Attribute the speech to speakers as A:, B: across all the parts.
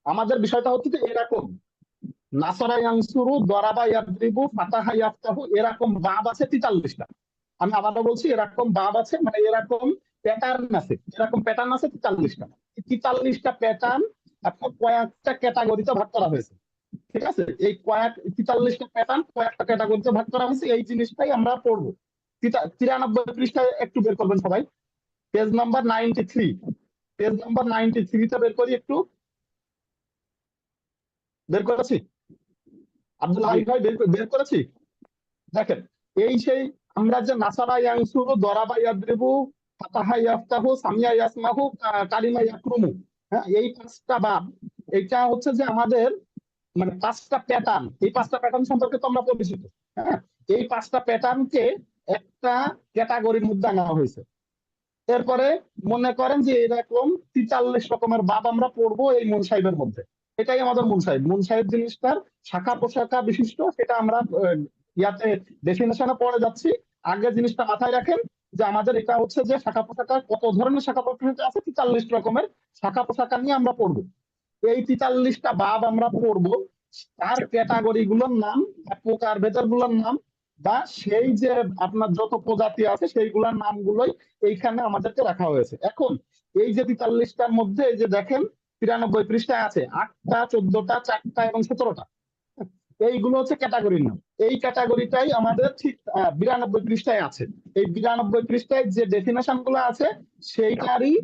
A: আমাদের বিষয়টা হচ্ছে যে এরকম নাসরা ইয়ানসুরু, দরাবা ইয়াদরিবু, ফাতাহা ইয়াফতাহু, এরকম বাব আছে 43টা। আমি আবারও বলছি, এরকম বাব আছে, মানে এরকম প্যাটার্ন আছে 43টা। 43টা প্যাটার্ন আপনার কয়েকটা ক্যাটাগরিতে ভাগ করা হয়েছে। ঠিক আছে, এই 43টা প্যাটার্ন কয়েকটা ক্যাটাগরিতে ভাগ করা হয়েছে, এই জিনিসটাই আমরা পড়বো। 93 পৃষ্ঠায় একটু বের করবেন সবাই, পেজ নাম্বার 93। পেজ নাম্বার 93টা বের করি একটু। বের করেছি আব্দুল হাই ভাই, বের করেছি। দেখেন, এই সেই আমরা যে নাসারা ইয়ানসুরু, দরাবা ইয়াদরিবু, ফাতাহা ইয়াফতাহু, সামিয়া ইয়াসমাহু, কালিমা ইয়াকরুমু, হ্যাঁ, এই 5টা বাব, এটা হচ্ছে যে আমাদের মানে 5টা প্যাটার্ন। এই 5টা প্যাটার্ন সম্পর্কে তো আমরা পরিচিত। হ্যাঁ, এই 5টা প্যাটার্নকে একটা ক্যাটাগরির মধ্যে আনা হয়েছে। এরপরে মনে করেন যে এরকম 43 রকমের বাব আমরা পড়বো এই মূল সাহেবের মধ্যে। এটাই আমাদের মূল সাহেব জিনিসটার শাখা প্রশাখা বিশিষ্ট, সেটা আমরা ইয়াতে ডেফিনেশনে পড়ে যাচ্ছি। আগে জিনিসটা মাথায় রাখেন যে আমাদের এটা হচ্ছে যে শাখা প্রশাখা, কত ধরনের শাখা প্রশাখা আছে, 43 রকমের শাখা প্রশাখা নিয়ে আমরা পড়বো। এই 43টা বাব আমরা পড়বো, তার ক্যাটাগরি গুলোর নাম, প্রকার ভেদর গুলোর নাম, বা সেই যে আপনার যত প্রজাতি আছে সেইগুলোর নামগুলোই এইখানে আমাদেরকে রাখা হয়েছে। এখন এই যে 43টার মধ্যে এই যে দেখেন 93 পৃষ্ঠায় আছে 8টা, 14টা, 4টা এবং 17টা। এইগুলো হচ্ছে ক্যাটাগরির নাম। এই ক্যাটাগরিটাই আমাদের ঠিক 92 পৃষ্ঠায় আছে। এই 92 পৃষ্ঠায় যে ডেফিনেশন গুলো আছে সেইটারই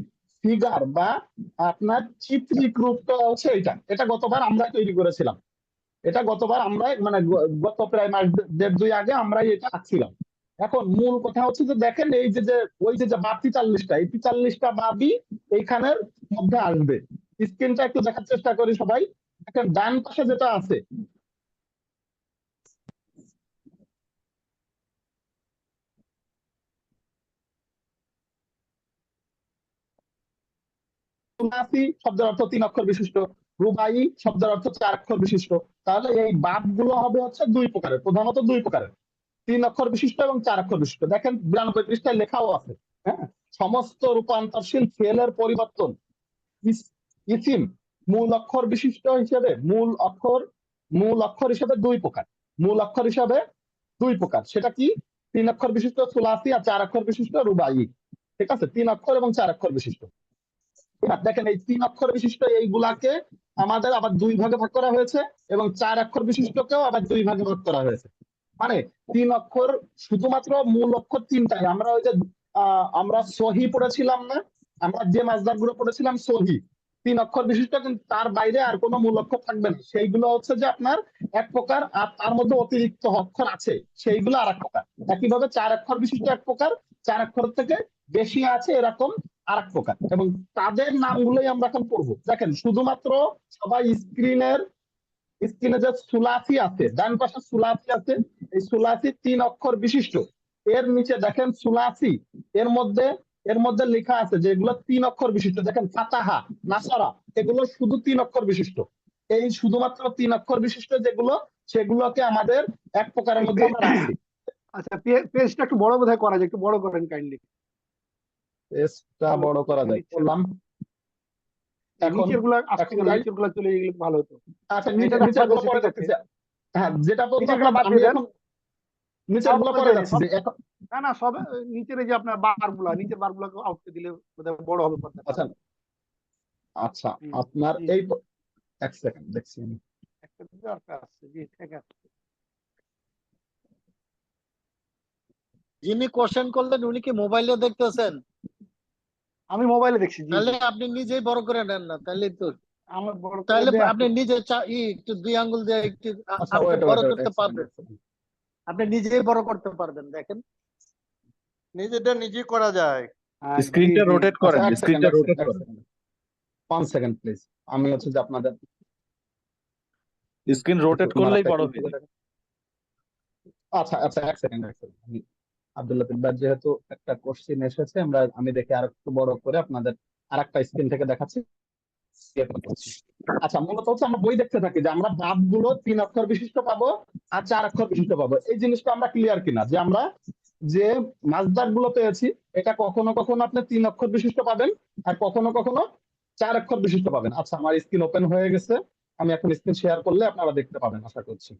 A: ফিগার বা আপনার চিত্রিক রূপটা হচ্ছে এটা গতবার আমরা তৈরি করেছিলাম। এটা গতবার আমরা মানে গত প্রায় মাস দেড় দুই আগে আমরা এটা আঁকছিলাম। এখন মূল কথা হচ্ছে যে দেখেন এই যে ওই যে বাদ 43টা, এই 43টা বাদই এইখানের মধ্যে আসবে। স্ক্রিনটা একটু দেখার চেষ্টা করি সবাই। একটা ডান পাশে যেটা আছে, সুনাসি শব্দের অর্থ 3 অক্ষর বিশিষ্ট, রুবাই শব্দের অর্থ 4 অক্ষর বিশিষ্ট। তাহলে এই বাদ গুলো হবে হচ্ছে 2 প্রকারের, প্রধানত 2 প্রকারের, 3 অক্ষর বিশিষ্ট এবং 4 অক্ষর বিশিষ্ট। দেখেন 92 পৃষ্ঠায় লেখাও আছে। হ্যাঁ, সমস্ত রূপান্তরশীল ফেলের পরিবর্তন ইসিম মূল অক্ষর বিশিষ্ট হিসেবে মূল অক্ষর হিসেবে 2 প্রকার। মূল অক্ষর হিসেবে 2 প্রকার, সেটা কি? 3 অক্ষর বিশিষ্ট সুলাসি আর 4 অক্ষর বিশিষ্ট রুবাই। ঠিক আছে, 3 অক্ষর এবং 4 অক্ষর বিশিষ্ট। দেখেন এই 3 অক্ষর বিশিষ্ট এইগুলাকে আমাদের আবার 2 ভাগে ভাগ করা হয়েছে, এবং 4 অক্ষর বিশিষ্টকেও আবার 2 ভাগে ভাগ করা হয়েছে। মানে 3 অক্ষর, শুধুমাত্র মূল অক্ষর 3টাই। আমরা ওই যে আমরা সহি পড়েছিলাম না, আমরা যে মাসদার গুলো পড়েছিলাম সহি, 3 অক্ষর বিশিষ্ট, কিন্তু তার বাইরে আর কোনো মূল অক্ষর থাকবে না। সেইগুলো হচ্ছে যে আপনার 1 প্রকার, আর তার মধ্যে অতিরিক্ত অক্ষর আছে সেইগুলো আর 1 প্রকার। একইভাবে 4 অক্ষর বিশিষ্ট 1 প্রকার, 4 অক্ষর থেকে বেশি আছে এরকম আর 1 প্রকার, এবং তাদের নামগুলোই আমরা এখন পড়বো। দেখেন শুধুমাত্র সবাই স্ক্রিনে যে সুলাসি আছে, ডান পাশে সুলাসি আছে, এই সুলাসি 3 অক্ষর বিশিষ্ট। এর নিচে দেখেন সুলাসি, এর মধ্যে লেখা আছে যে এগুলো 3 অক্ষর বিশিষ্ট। দেখেন ফাতাহা, নাসারা, এগুলো শুধু 3 অক্ষর বিশিষ্ট। এই শুধুমাত্র 3 অক্ষর বিশিষ্ট যেগুলো, সেগুলোকে আমাদের 1 প্রকারের মধ্যে আমরা রাখছি।
B: আচ্ছা, পেজটা একটু বড় বোধহয় করা যায়, একটু বড় করেন কাইন্ডলি।
A: পেজটা বড় করা যায়, করলাম। এখন
B: নিচের গুলা আসতে
A: এখন
B: গেল, নিচের গুলা চলে গেলে ভালো হতো।
A: আচ্ছা,
B: এটা
A: নিচের গুলো
B: ঠিক
A: পরে
B: আছে,
A: দেখতেছি। হ্যাঁ, যেটা বলবো
B: নিচের গুলা বাদ
A: আমি
B: দিয়ে দেন।
A: এখন নিচের
B: সব
A: গুলো
B: ওই
A: পরে
B: যে
A: যাচ্ছি
B: সব,
A: যে এখন।
B: না না, সব নিচের এই যে আপনার বার গুলা, নিচের বার গুলা আউটকে দিলে বোধহয় বড় হবে পর্দাটা।
A: আচ্ছা আচ্ছা, আপনার
B: জি
A: এই
B: জি,
A: 1 সেকেন্ড দেখছি আমি।
B: একটা দরকার আছে, জি ঠিক আছে।
C: যিনি কোশ্চেন করলেন উনি কি মোবাইলে দেখতেছেন?
B: আমি মোবাইলে দেখছি, জি
C: তাহলে
B: জি।
C: আপনি নিজেই বড় করে নেন না, তাহলে তো,
B: আমার বড় করে
C: তাহলে
B: দেয়া
C: আপনি
B: আছে।
C: নিজে একটু 2 আঙ্গুল দিয়ে একটু
A: আচ্ছা,
C: আপনি
A: ওয়েট
C: বড়
A: ওয়েট ওয়েট
C: করতে
A: 1 সেকেন্ড।
C: পারবেন, আপনি নিজেই বড় করতে পারবেন। দেখেন
D: নিজেটা নিজে করা যায়।
B: জি
E: স্ক্রিনটা
B: জি।
E: রোটেট
A: আচ্ছা,
E: করেন,
A: 1 সেকেন্ড
E: স্ক্রিনটা রোটেট করেন।
A: 1 সেকেন্ড প্লিজ। আমি হচ্ছে যে আপনাদের
E: স্ক্রিন রোটেট করলেই বড় হয়ে যাবে।
A: আচ্ছা আচ্ছা, 1 সেকেন্ড। আব্দুল লতিফ ভাই যেহেতু একটা কোশ্চেন এসেছে, আমি দেখে আর একটু বড় করে আপনাদের আরেকটা স্ক্রিন থেকে দেখাচ্ছি। আচ্ছা, মূলত হচ্ছে আমরা বই দেখতে থাকি যে আমরা বাদ গুলো 3 অক্ষর বিশিষ্ট পাবো আর 4 অক্ষর বিশিষ্ট পাবো। এই জিনিসটা আমরা ক্লিয়ার কিনা যে আমরা যে মাসদার গুলো পেয়েছি, এটা কখনো কখনো আপনি 3 অক্ষর বিশিষ্ট পাবেন, আর কখনো কখনো 4 অক্ষর বিশিষ্ট পাবেন। আচ্ছা, আমার স্ক্রিন ওপেন হয়ে গেছে, আমি এখন স্ক্রিন শেয়ার করলে আপনারা দেখতে পাবেন আশা করছি।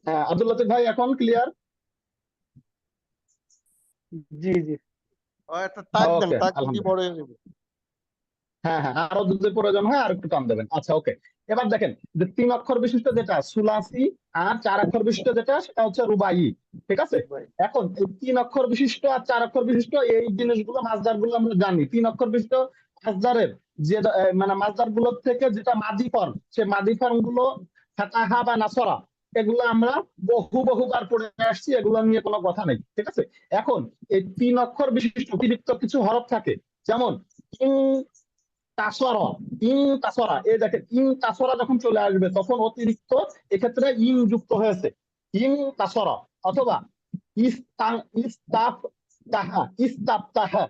A: হ্যাঁ, আব্দুল লতিফ ভাই এখন ক্লিয়ার?
B: জি জি।
D: একটা টাইপ দেন,
A: ওকে,
D: টাইপ দিয়ে
A: আলহামদুলিল্লাহ।
D: বড় হয়ে যাবে।
A: হ্যাঁ হ্যাঁ, আরো যদি প্রয়োজন হয় আর একটু টান দেবেন। আচ্ছা, ওকে। এবার দেখেন যে 3 অক্ষর বিশিষ্ট যেটা সুলাসি, আর 4 অক্ষর বিশিষ্ট যেটা সেটা হচ্ছে রুবাই। ঠিক আছে? এখন এই 3 অক্ষর বিশিষ্ট আর 4 অক্ষর বিশিষ্ট এই জিনিসগুলো মাসদার গুলো আমরা জানি। 3 অক্ষর বিশিষ্ট মাসদারের যে মানে মাসদার গুলোর থেকে যেটা মাদি ফর্ম, সে মাদি ফর্ম গুলো ফাতাহা বা নাসরা, এগুলো আমরা বহুবার পড়ে আসছি, এগুলো নিয়ে কোনো কথা নেই। ঠিক আছে? এখন এই 3 অক্ষর বিশিষ্ট অতিরিক্ত কিছু হরফ থাকে, যেমন তাসরা, তাসরা, এই দেখেন তাসরা যখন চলে আসবে তখন অতিরিক্ত এক্ষেত্রে যুক্ত হয়েছে, তাসরা। অথবা ইস্তাফতাহা,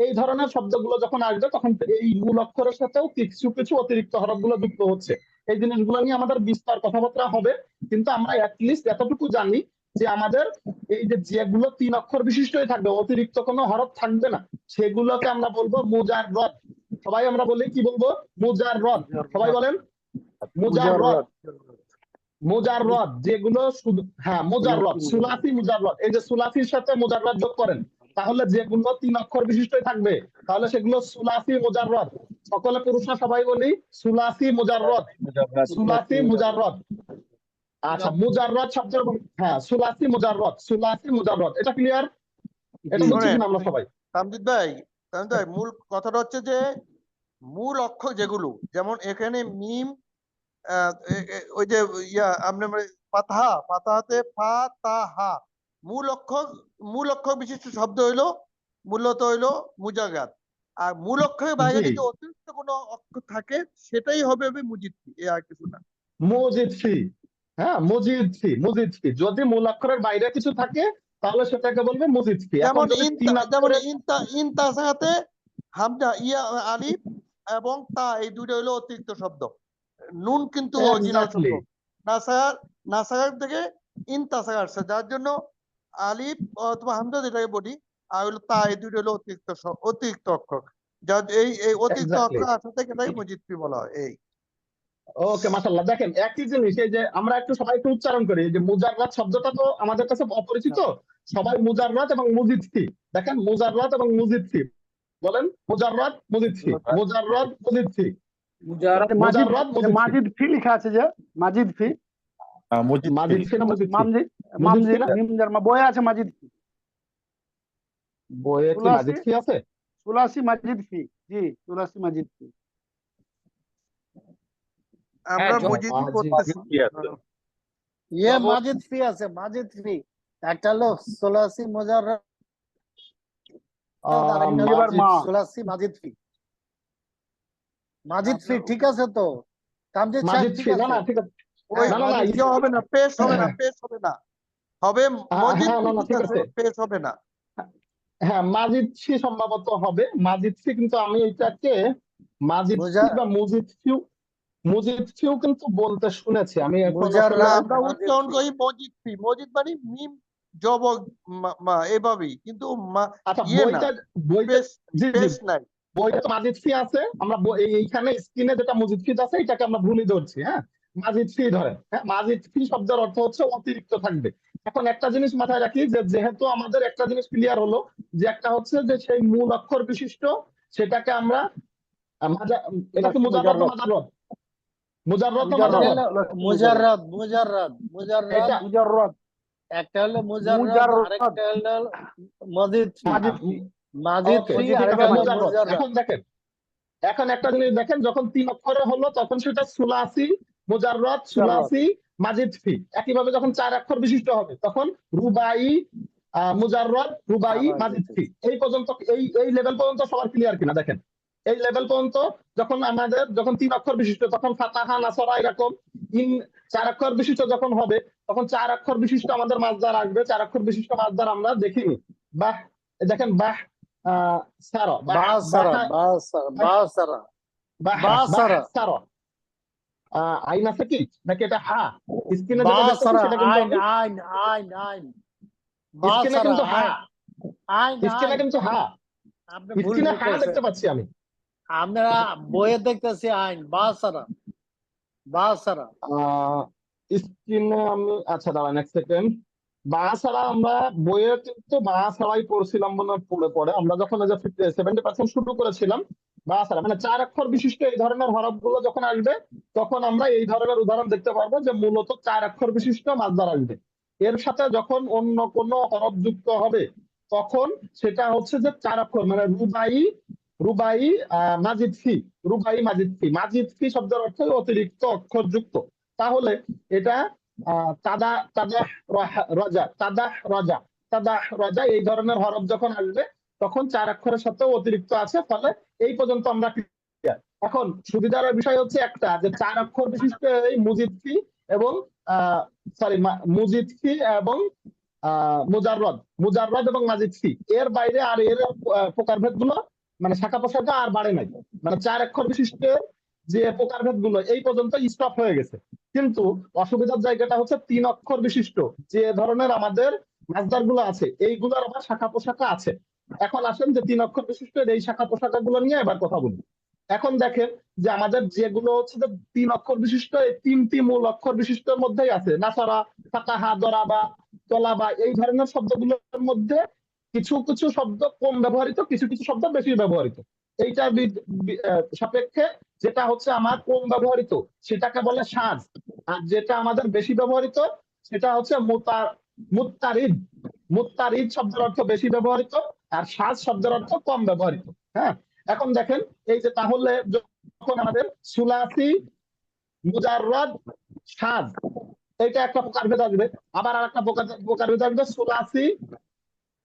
A: এই ধরনের শব্দগুলো যখন আসবে তখন এই মূল অক্ষরের সাথেও কিছু কিছু অতিরিক্ত হরফগুলো যুক্ত হচ্ছে। এই জিনিসগুলো নিয়ে আমাদের বিস্তার কথাবার্তা হবে, কিন্তু আমরা অ্যাটলিস্ট এতটুকু জানি যে আমাদের এই যেগুলো 3 অক্ষর বিশিষ্টই থাকবে, অতিরিক্ত কোনো হরফ থাকবে না, সেগুলোকে আমরা বলবো মুজাররদ। সবাই আমরা বলি কি বলবো? মুজাররদ। সবাই বলেন মুজাররদ। মুজাররদ যেগুলো শুধু, হ্যাঁ মুজাররদ, সুলাসি মুজাররদ। এই যে সুলাসির সাথে মুজাররদ যোগ করেন, তাহলে যেগুলো 3 অক্ষর বিশিষ্টই থাকবে তাহলে সেগুলো সুলাসি মুজাররদ। সকলে পুরুষরা সবাই বলি সুলাসি মুজাররদ, সুলাসি মুজাররদ। আচ্ছা, মুজাররদ শব্দের, হ্যাঁ সুলাসি মুজাররদ, সুলাসি মুজাররদ। এটা ক্লিয়ার? এটা বুঝছি
D: শোনেন
A: কিনা আমরা সবাই?
D: তামজিদ ভাই, মূল কথাটা হচ্ছে যে মূল অক্ষর যেগুলো, যেমন এখানে মিম, ওই যে আমরা পাতাহাতে ফাতাহা, মূল অক্ষর বিশিষ্ট শব্দ হইলো মূলত হইলো মুজাগাত। আর মূল অক্ষরের বাইরে
A: জি,
D: যদি অতিরিক্ত কোনো অক্ষর থাকে সেটাই হবে মুজিদ, এ আর কিছু না।
A: মুজিদ ফি, হ্যাঁ মুজিদ ফি, মুজিদ ফি। যদি মূল অক্ষরের বাইরে কিছু থাকে তাহলে সেটাকে বলবে মুজিদ ফি। এখন
D: যেমন
A: যদি 3 অক্ষরের,
D: ইনতাসাতে হামজা, আলিফ এবং তা, এই দুইটা হইলো অতিরিক্ত শব্দ। নুন কিন্তু অরিজিনাল শব্দ।
A: এক্স্যাক্টলি,
D: নাসাগার থেকে ইনতাসাগা আসছে, যার জন্য আলিফ অথবা হামজা যেটাকে বলি, আর হইলো তা, এই দুইটা হলো অতিরিক্ত অক্ষর। যার এই অতিরিক্ত
A: এক্স্যাক্টলি।
D: অক্ষর আসা থেকে এটাকে মুজিদফি বলা হয়। এই
A: ওকে, মাশাআল্লাহ। দেখেন একই জিনিস, এই যে আমরা একটু সবাই একটু উচ্চারণ করি, এই যে মুজাররাত শব্দটা তো আমাদের কাছে অপরিচিত, সবাই মুজাররাত এবং মুজিদ ফি। দেখেন মুজাররাত এবং মুজিদ ফি, বলেন মুজাররাত মুজিদ ফি, মুজাররাত মুজিদ ফি,
B: মাজিদ,
A: মুজাররাত মুজিদ ফি,
B: মাজিদ ফি লেখা আছে যে, মাজিদ ফি,
A: মাজিদ ফি না মুজিদ ফি?
B: মামজি,
A: মুজিদ
B: মামজি
A: ফি
B: না,
A: না?
B: মিমজার বইয়ে আছে মাজিদ ফি,
A: বইয়ে কি
B: সুলাসি,
A: মাজিদ ফি আছে?
B: সুলাসি মাজিদ ফি। জি, সুলাসি মাজিদ ফি।
D: আমরা
E: জ-
D: মুজিদই
A: মাজিদ
D: করতেছি।
E: ফি আছে।
D: জবর
C: মাজিদ ফি আছে, মাজিদ ফি। একটা হলো সোলাসি মুজাররদ, আরেকটা হলো
B: এবার মা,
C: সোলাসি মাজিদ ফি। মাজিদ ফি ঠিক আছে তো? তামজিদ সাহেব
A: মাজিদ
C: ঠিক
A: ফি, না
C: আছে?
A: না ঠিক আছে।
D: ওই
A: না না না,
D: ইয়ে হবে না, পেশ হবে না, পেশ হবে না, হবে মজিদ
A: হ্যাঁ, না না
D: ঠিক
A: ঠিক
D: আছে,
A: আছে।
D: পেশ হবে না।
A: হ্যাঁ, মাজিদ ফি সম্ভবত হবে, মাজিদ ফি, কিন্তু আমি এটাকে মাজিদ ফি
C: মুজা-
A: বা মুজিদ ফিউ, মুজিদ ফিউ কিন্তু বলতে শুনেছি আমি এখন আসলে।
D: না,
C: মুজাররদ
D: আমরা
C: মাজিদ
D: উচ্চারণ
C: ফি।
D: করি মজিদ ফি, মজিদ মানে মিম জবর মা, এভাবেই, কিন্তু
A: আচ্ছা,
D: ইয়ে না,
A: বইটা,
D: পেশ,
A: জি জি,
D: পেশ নাই।
A: বইটা তো মাজিদ ফি আছে, আমরা এইখানে স্ক্রিনে যেটা মুজিদ ফি আছে এটাকে আমরা ভুলই ধরছি। হ্যাঁ, মাজিদ ফি ধরেন, হ্যাঁ মাজিদ ফি শব্দের অর্থ হচ্ছে অতিরিক্ত থাকবে। এখন একটা জিনিস মাথায় রাখি, যে যেহেতু আমাদের একটা জিনিস ক্লিয়ার হলো, যে একটা হচ্ছে যে সেই মূল অক্ষর বিশিষ্ট সেটাকে আমরা এটা কি মুজাররদ না মাজাররদ? মুজাররদ না
C: একটা
A: মাজাররদ?
C: হলো মুজাররদ, মুজাররদ, মুজাররদ।
A: এটা,
B: মুজাররদ,
C: একটা হলো মুজাররদ,
B: মুজাররদ,
C: আরেকটা হলো মাজিদ ফি।
B: মাজিদ ফি।
C: মাজিদ
A: ওকে,
C: ফি,
B: ঠিক
C: আরেকটা
B: আছে,
C: হলো
A: মুজাররদ।
C: মুজাররদ।
A: এখন দেখেন, এখন একটা জিনিস দেখেন, যখন 3 অক্ষরে হলো তখন সেটা সুলাসি মুজাররদ,
B: মুজাররদ,
A: সুলাসি মাজিদ ফি। একইভাবে যখন 4 অক্ষর বিশিষ্ট হবে তখন রুবাই, মুজাররদ, রুবাই, মাজিদ ফি। এই পর্যন্ত, এই লেভেল পর্যন্ত সবার ক্লিয়ার কিনা দেখেন? এই লেভেল পর্যন্ত যখন আমাদের, যখন 3 অক্ষর বিশিষ্ট, তখন ফাতাহা নাসরা এরকম 4 অক্ষর বিশিষ্ট যখন হবে তখন 4 অক্ষর বিশিষ্ট আমাদের মাসদার আসবে। 4 অক্ষর বিশিষ্ট মাসদার আমরা দেখিনি। বাহ, দেখেন বাহ, সারা,
C: বাসারা, বাসারা, বাসারা, বাসারা,
A: সারা, আইন আছে কি নাকি এটা হা? স্ক্রিনে যেটা দেখতেছি
C: বাসারা,
A: সেটা কিন্তু
C: আইন,
A: আমি,
C: আইন, আইন, আইন,
A: স্ক্রিনে
C: বাসারা,
A: কিন্তু হা,
C: আইন। আইন
A: স্ক্রিনে
C: আইন
A: কিন্তু হা,
C: আপনি ভুল
A: স্ক্রিনে হা
C: দেখতেছেন।
A: দেখতে পাচ্ছি আমি।
C: আমরা বইয়ে দেখতেছি আইন বাসারা বাসারা।
A: স্ক্রিনে আমি, আচ্ছা দাঁড়ান এক সেকেন্ড। বা ছাড়া আমরা বইয়ে কিন্তু বা ছাড়াই পড়ছিলাম মনে পড়ে পড়ে, আমরা যখন 70% শুরু করেছিলাম বা ছাড়া মানে 4 অক্ষর বিশিষ্ট এই ধরনের হরফ গুলো যখন আসবে, তখন আমরা এই ধরনের উদাহরণ দেখতে পারবো যে মূলত 4 অক্ষর বিশিষ্ট মাসদার আসবে। এর সাথে যখন অন্য কোনো হরফ যুক্ত হবে, তখন সেটা হচ্ছে যে 4 অক্ষর, মানে রুবাই, রুবাই মাজিদ ফি, রুবাই মাজিদ ফি। মাজিদ ফি শব্দের অর্থ অতিরিক্ত অক্ষর যুক্ত। তাহলে এটা তাদা তাদা রাজা, তাদা রাজা, তাদা রাজা, এই ধরনের হরফ যখন আসবে তখন 4 অক্ষরের সাথে অতিরিক্ত আছে, ফলে এই পর্যন্ত আমরা clear। এখন সুবিধার বিষয় হচ্ছে একটা, যে 4 অক্ষর বিশিষ্ট এই মুজিদ ফি এবং সরি মুজিদ ফি এবং মুজাররদ, মুজাররদ এবং মাজিদ ফি, এর বাইরে আর এর প্রকারভেদ গুলো মানে শাখা প্রশাখা আর বাড়ে নাই। মানে 4 অক্ষর বিশিষ্ট যে প্রকারভেদ গুলো এই পর্যন্ত স্টপ হয়ে গেছে। কিন্তু অসুবিধার জায়গাটা হচ্ছে 3 অক্ষর বিশিষ্ট যে ধরনের আমাদের মাসদার গুলো আছে, এইগুলোর আবার শাখা প্রশাখা আছে। এখন আসেন যে 3 অক্ষর বিশিষ্ট এই শাখা প্রশাখা গুলো নিয়ে এবার কথা বলি। এখন দেখেন যে আমাদের যেগুলো হচ্ছে যে 3 অক্ষর বিশিষ্ট, এই 3টি মূল অক্ষর বিশিষ্টের মধ্যেই আছে নাসারা, ফাতাহা, দরাবা, তলাবা, এই ধরনের শব্দগুলোর মধ্যে কিছু কিছু শব্দ কম ব্যবহৃত, কিছু কিছু শব্দ বেশি ব্যবহৃত। এইটা সাপেক্ষে যেটা হচ্ছে আমার কম ব্যবহৃত সেটাকে বলে সাজ, আর যেটা আমাদের বেশি ব্যবহৃত সেটা হচ্ছে মুত্তারিদ। মুত্তারিদ শব্দের অর্থ বেশি ব্যবহৃত, আর সাজ শব্দের অর্থ কম ব্যবহৃত। হ্যাঁ, এখন দেখেন এই যে তাহলে যখন আমাদের সুলাসি, মুজাররদ, সাজ, এটা একটা প্রকারভেদ আসবে। আবার আর একটা প্রকারভেদ আসবে সুলাসি,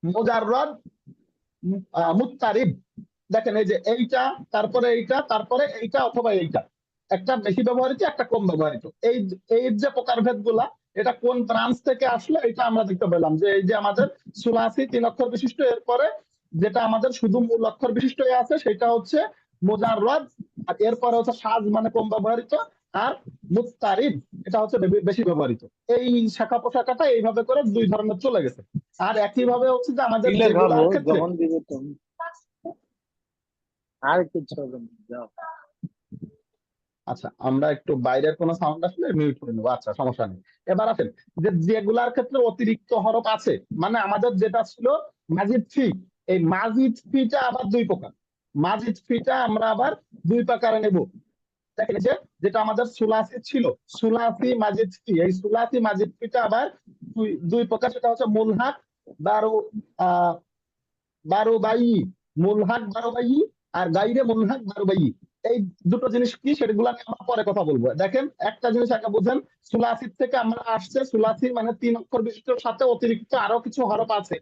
A: মুজাররদ, মুত্তারিদ। দেখেন এই যে এইটা, তারপরে এইটা, তারপরে এইটা অথবা এইটা, একটা বেশি ব্যবহৃত, একটা কম ব্যবহৃত। এই এই যে প্রকারভেদ গুলা, এটা কোন ব্রাঞ্চ থেকে আসলো এটা আমরা দেখতে পেলাম যে এই যে আমাদের সুলাসি 3 অক্ষর বিশিষ্ট, এরপরে যেটা আমাদের শুধু মূল অক্ষর বিশিষ্ট আছে সেটা হচ্ছে মুজাররদ, আর এরপরে হচ্ছে সাজ মানে কম ব্যবহৃত, আর মুত্তারিদ এটা হচ্ছে বেশি ব্যবহৃত। এই শাখা প্রশাখাটা এইভাবে করে 2 ধরনের চলে গেছে। আর একইভাবে হচ্ছে যে আমাদের
C: দিলে খাবো
A: যেগুলার ক্ষেত্রে,
C: যখন দিবে তুমি, আর কিছু হবে না, যাও।
A: আচ্ছা আমরা একটু বাইরের কোনো সাউন্ড আসলে মিউট করে নেবো, আচ্ছা সমস্যা নেই। এবার আসেন যে যেগুলার ক্ষেত্রে অতিরিক্ত হরফ আছে, মানে আমাদের যেটা ছিল মাজিদ ফি, এই মাজিদ ফিটা আবার 2 প্রকার। মাজিদ ফিটা আমরা আবার 2 প্রকারে নেব। দেখেন যে যেটা আমাদের সুলাসি ছিল, সুলাসি মাজিদ ফি, এই সুলাসি মাজিদ ফিটা আবার 2 প্রকার। সেটা হচ্ছে মুলহাক বারো বারোবাই, মুলহাক বারোবাই আর গাইরে মুলহাক বারোবাই। এই দুটো জিনিস কি সেগুলো নিয়ে আমরা পরে কথা বলবো। দেখেন একটা জিনিস আগে বুঝেন, সুলাসির থেকে আমরা আসছে, সুলাসি মানে 3 অক্ষর বিশিষ্টর সাথে অতিরিক্ত আরো কিছু হরফ আছে,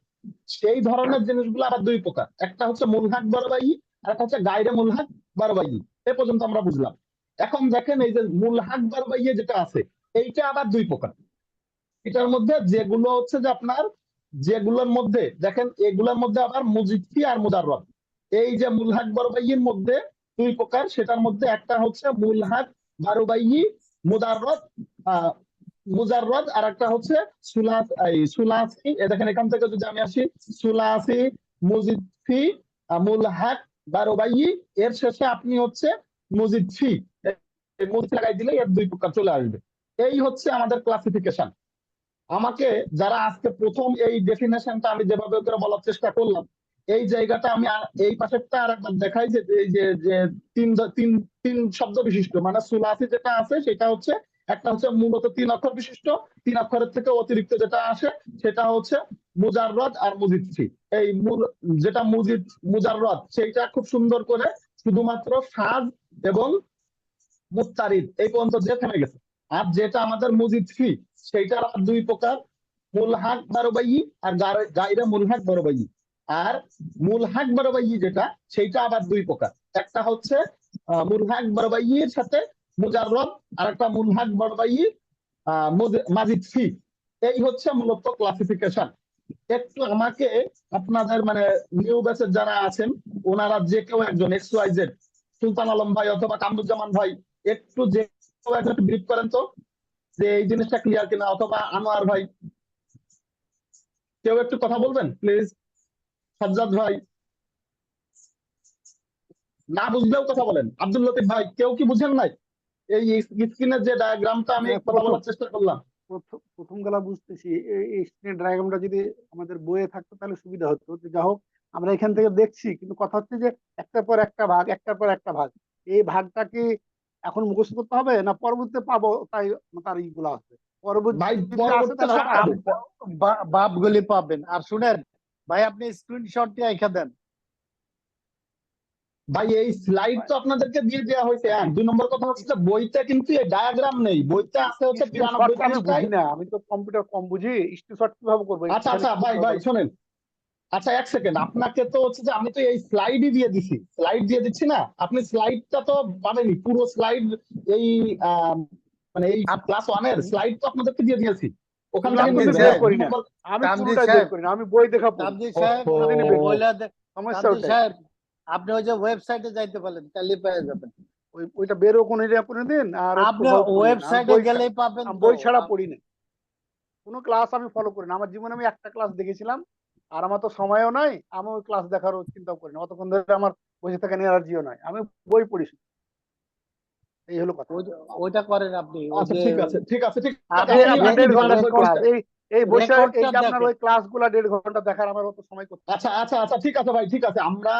A: সেই ধরনের জিনিসগুলো আবার 2 প্রকার। একটা হচ্ছে মুলহাক বারোবাই, আর একটা হচ্ছে গাইরে মুলহাক বারোবাই। এ পর্যন্ত আমরা বুঝলাম। এখন দেখেন এই যে মুলহাক বারোবাই যেটা আছে, এইটা আবার 2 প্রকার। এটার মধ্যে যেগুলো হচ্ছে যে আপনার, যেগুলোর মধ্যে দেখেন এগুলোর মধ্যে আবার মুজিদ ফি আর মুজাররদ, এই যে মুলহাক বারবাইয়ের মধ্যে 2 প্রকার। সেটার মধ্যে একটা হচ্ছে মুলহাক বারবাইয়ি মুজাররদ, মুজাররদ, আর একটা হচ্ছে সুলাসি। দেখেন এখান থেকে যদি আমি আসি, সুলাসি, মুজিদ ফি, মুলহাক বারবাইয়ি, এর শেষে আপনি হচ্ছে মুজিদ ফি, মুজিদ লাগাই দিলে এর 2 প্রকার চলে আসবে। এই হচ্ছে আমাদের ক্লাসিফিকেশন। আমাকে যারা আজকে প্রথম এই ডেফিনেশনটা আমি যেভাবে করে বলার চেষ্টা করলাম, এই জায়গাটা আমি এই পাশেরটা আর একবার দেখাই যে এই যে যে তিন তিন তিন শব্দ বিশিষ্ট, মানে সুলাসি যেটা আছে সেটা হচ্ছে একটা হচ্ছে মূলত 3 অক্ষর বিশিষ্ট, 3 অক্ষরের থেকে অতিরিক্ত যেটা আসে সেটা হচ্ছে মুজাররদ আর মুজিদ ফি। এই যেটা মুজাররদ সেইটা খুব সুন্দর করে শুধুমাত্র সাজ এবং মুত্তারিদ এই পর্যন্ত যে থেমে গেছে। আর যেটা আমাদের মুজিদ ফি সেইটার 2 প্রকার, মুলহাক বারবাই আর গায়রে মুলহাক বারবাই। আর মুলহাক বারবাই যেটা সেইটা আবার 2 প্রকার, একটা হচ্ছে মুলহাক বারবাইয়ের সাথে মুজাররদ, আর একটা মুলহাক বারবাই মাজিদ ফি। এই হচ্ছে মূলত ক্লাসিফিকেশন। একটু আমাকে আপনাদের মানে নিউ ব্যাচের যারা আছেন ওনারা যে কেউ একজন XYZ, সুলতান আলম ভাই অথবা কামরুজ্জামান ভাই, একটু যে কেউ একজন ব্রিফ করেন তো যে এই জিনিসটা ক্লিয়ার কিনা, অথবা আনোয়ার ভাই, কেউ একটু কথা বলবেন প্লিজ। সাজ্জাদ ভাই, না বুঝলেও কথা বলেন। আব্দুল লতিফ ভাই, কেউ কি বুঝেন নাই? এই স্ক্রিনের যে ডায়াগ্রামটা আমি
B: হ্যাঁ,
A: কথা বলার চেষ্টা করলাম।
B: প্রথম গেলা বুঝতেছি। এই স্ক্রিন ডায়াগ্রামটা যদি আমাদের বইয়ে থাকতো তাহলে সুবিধা হতো। তো যা হোক, আমরা এখান থেকে দেখছি, কিন্তু কথা হচ্ছে যে একটার পর একটা ভাগ, একটার পর একটা ভাগ। এই ভাগটা কি এখন মুখস্থ করতে হবে, না পরবর্তীতে পাবো তাই তার ইগুলা আছে?
A: ভাই
B: পরবর্তীতে আছে
A: পরবর্তীতে
B: তাহলে
A: সব
B: হয়তো
A: পাবো।
C: বাপগুলি পাবেন। আর শুনেন ভাই, আপনি স্ক্রিনশটটি এঁকে দেন।
A: ভাই এই স্লাইড তো আপনাদেরকে দিয়ে দেওয়া হয়েছে। 2 নম্বর কথা হচ্ছে যে বইতে কিন্তু এই ডায়াগ্রাম নেই, বইতে আছে হচ্ছে 92
B: স্ক্রিনশট আমি
A: পৃষ্ঠায়।
B: বুঝি না, আমি তো কম্পিউটার কম বুঝি। স্ক্রিনশট কিভাবে করবো
A: আচ্ছা
B: এখানে
A: আচ্ছা
B: কি
A: ভাই
B: করতে
A: ভাই
B: হবে?
A: শোনেন, আচ্ছা 1 সেকেন্ড, আপনাকে তো হচ্ছে যে আমি তো এই স্লাইডই দিয়ে দিছি, স্লাইড দিয়ে দিচ্ছি না, আপনি স্লাইডটা তো পাবেনই, পুরো স্লাইড। এই মানে এই ক্লাস 1-এর স্লাইড তো আপনাদেরকে দিয়ে দিয়েছি, ওখান
B: এগুলো
A: থেকে
B: আমি
C: তামজিদ
A: নিবেন।
B: বের
C: সাহেব,
B: করি না,
A: 2 নম্বর।
B: আমি
C: তামজিদ
B: পুরোটাই বের
C: সাহেব,
B: করি না, আমি বই দেখা পড়ি।
C: তামজিদ সাহেব,
B: কোনোদিনই বের করি না।
C: বইলা
B: সমস্যা
C: তামজিদ
B: ওটাই।
C: সাহেব, আপনি ওই যে ওয়েবসাইটে যাইতে পারেন, তাহলে পেয়ে যাবেন।
B: ওইটা বেরও করে দিন, আর
C: আপনি
B: কোথাও পড়ি না। আমি
C: ওয়েবসাইটে
B: বই
C: গেলেই পাবেন
B: আমি
C: তো।
B: বই ছাড়া পড়ি না, কোনো ক্লাস আমি ফলো করি না। আমার জীবনে আমি একটা ক্লাস দেখেছিলাম, আর আমার তো সময়ও নাই, আমি ওই ক্লাস দেখারও চিন্তাও করি না। অতক্ষণ ধরে আমার বসে থাকা এনার্জিও নাই, আমি বই পড়ি শুধু। এই হলো কথা।
C: ওইটা করেন আপনি, ওই
A: আচ্ছা
C: যে
A: ঠিক আছে ঠিক আছে ঠিক আছে,
C: আপনি
A: আপনি
B: আপনার
A: আপনি
B: 1.5 ঘন্টা
A: 92
B: ক্লাস,
A: পৃষ্ঠা।
B: এই বসে এই
C: রেকর্ডটা
B: যে আপনার
C: দেখেন।
B: ওই ক্লাসগুলা 1.5 ঘন্টা দেখার আমার অত সময় করতে।
A: আচ্ছা আচ্ছা আচ্ছা ঠিক আছে ভাই, ঠিক আছে, আমরা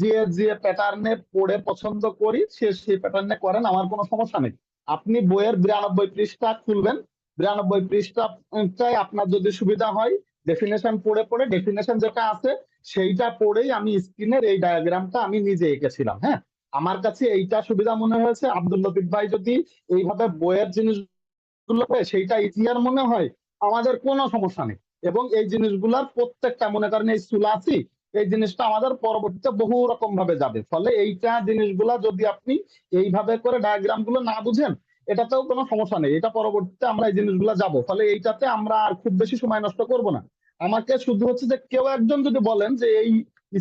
A: যে যে প্যাটার্নে পড়ে পছন্দ করি সে সেই প্যাটার্নে করেন, আমার কোনো সমস্যা নেই। আপনি বইয়ের 92 পৃষ্ঠা খুলবেন, 92 পৃষ্ঠায় আপনার যদি সুবিধা হয় ডেফিনেশন পড়ে পড়ে, ডেফিনেশন যেটা আছে সেইটা পড়েই আমি স্ক্রিনের এই ডায়াগ্রামটা আমি নিজে এঁকেছিলাম। হ্যাঁ, আমার কাছে এইটা সুবিধা মনে হয়েছে। আব্দুল লতিফ ভাই যদি এইভাবে বইয়ের জিনিসগুলো সেইটা ইজিয়ার মনে হয়, আমাদের কোনো সমস্যা নেই। এবং এই জিনিসগুলার প্রত্যেকটা মনে করেন এই সুলাসি, এই জিনিসটা আমাদের পরবর্তীতে বহু রকম ভাবে যাবে। ফলে এইটা জিনিসগুলা যদি আপনি এইভাবে করে ডায়াগ্রাম গুলো না বুঝেন, এটাতেও কোনো সমস্যা নেই, এটা পরবর্তীতে আমরা এই জিনিসগুলা যাব। ফলে এইটাতে আমরা আর খুব বেশি সময় নষ্ট করব না। আমাকে শুধু হচ্ছে যে কেউ একজন যদি বলেন যে এই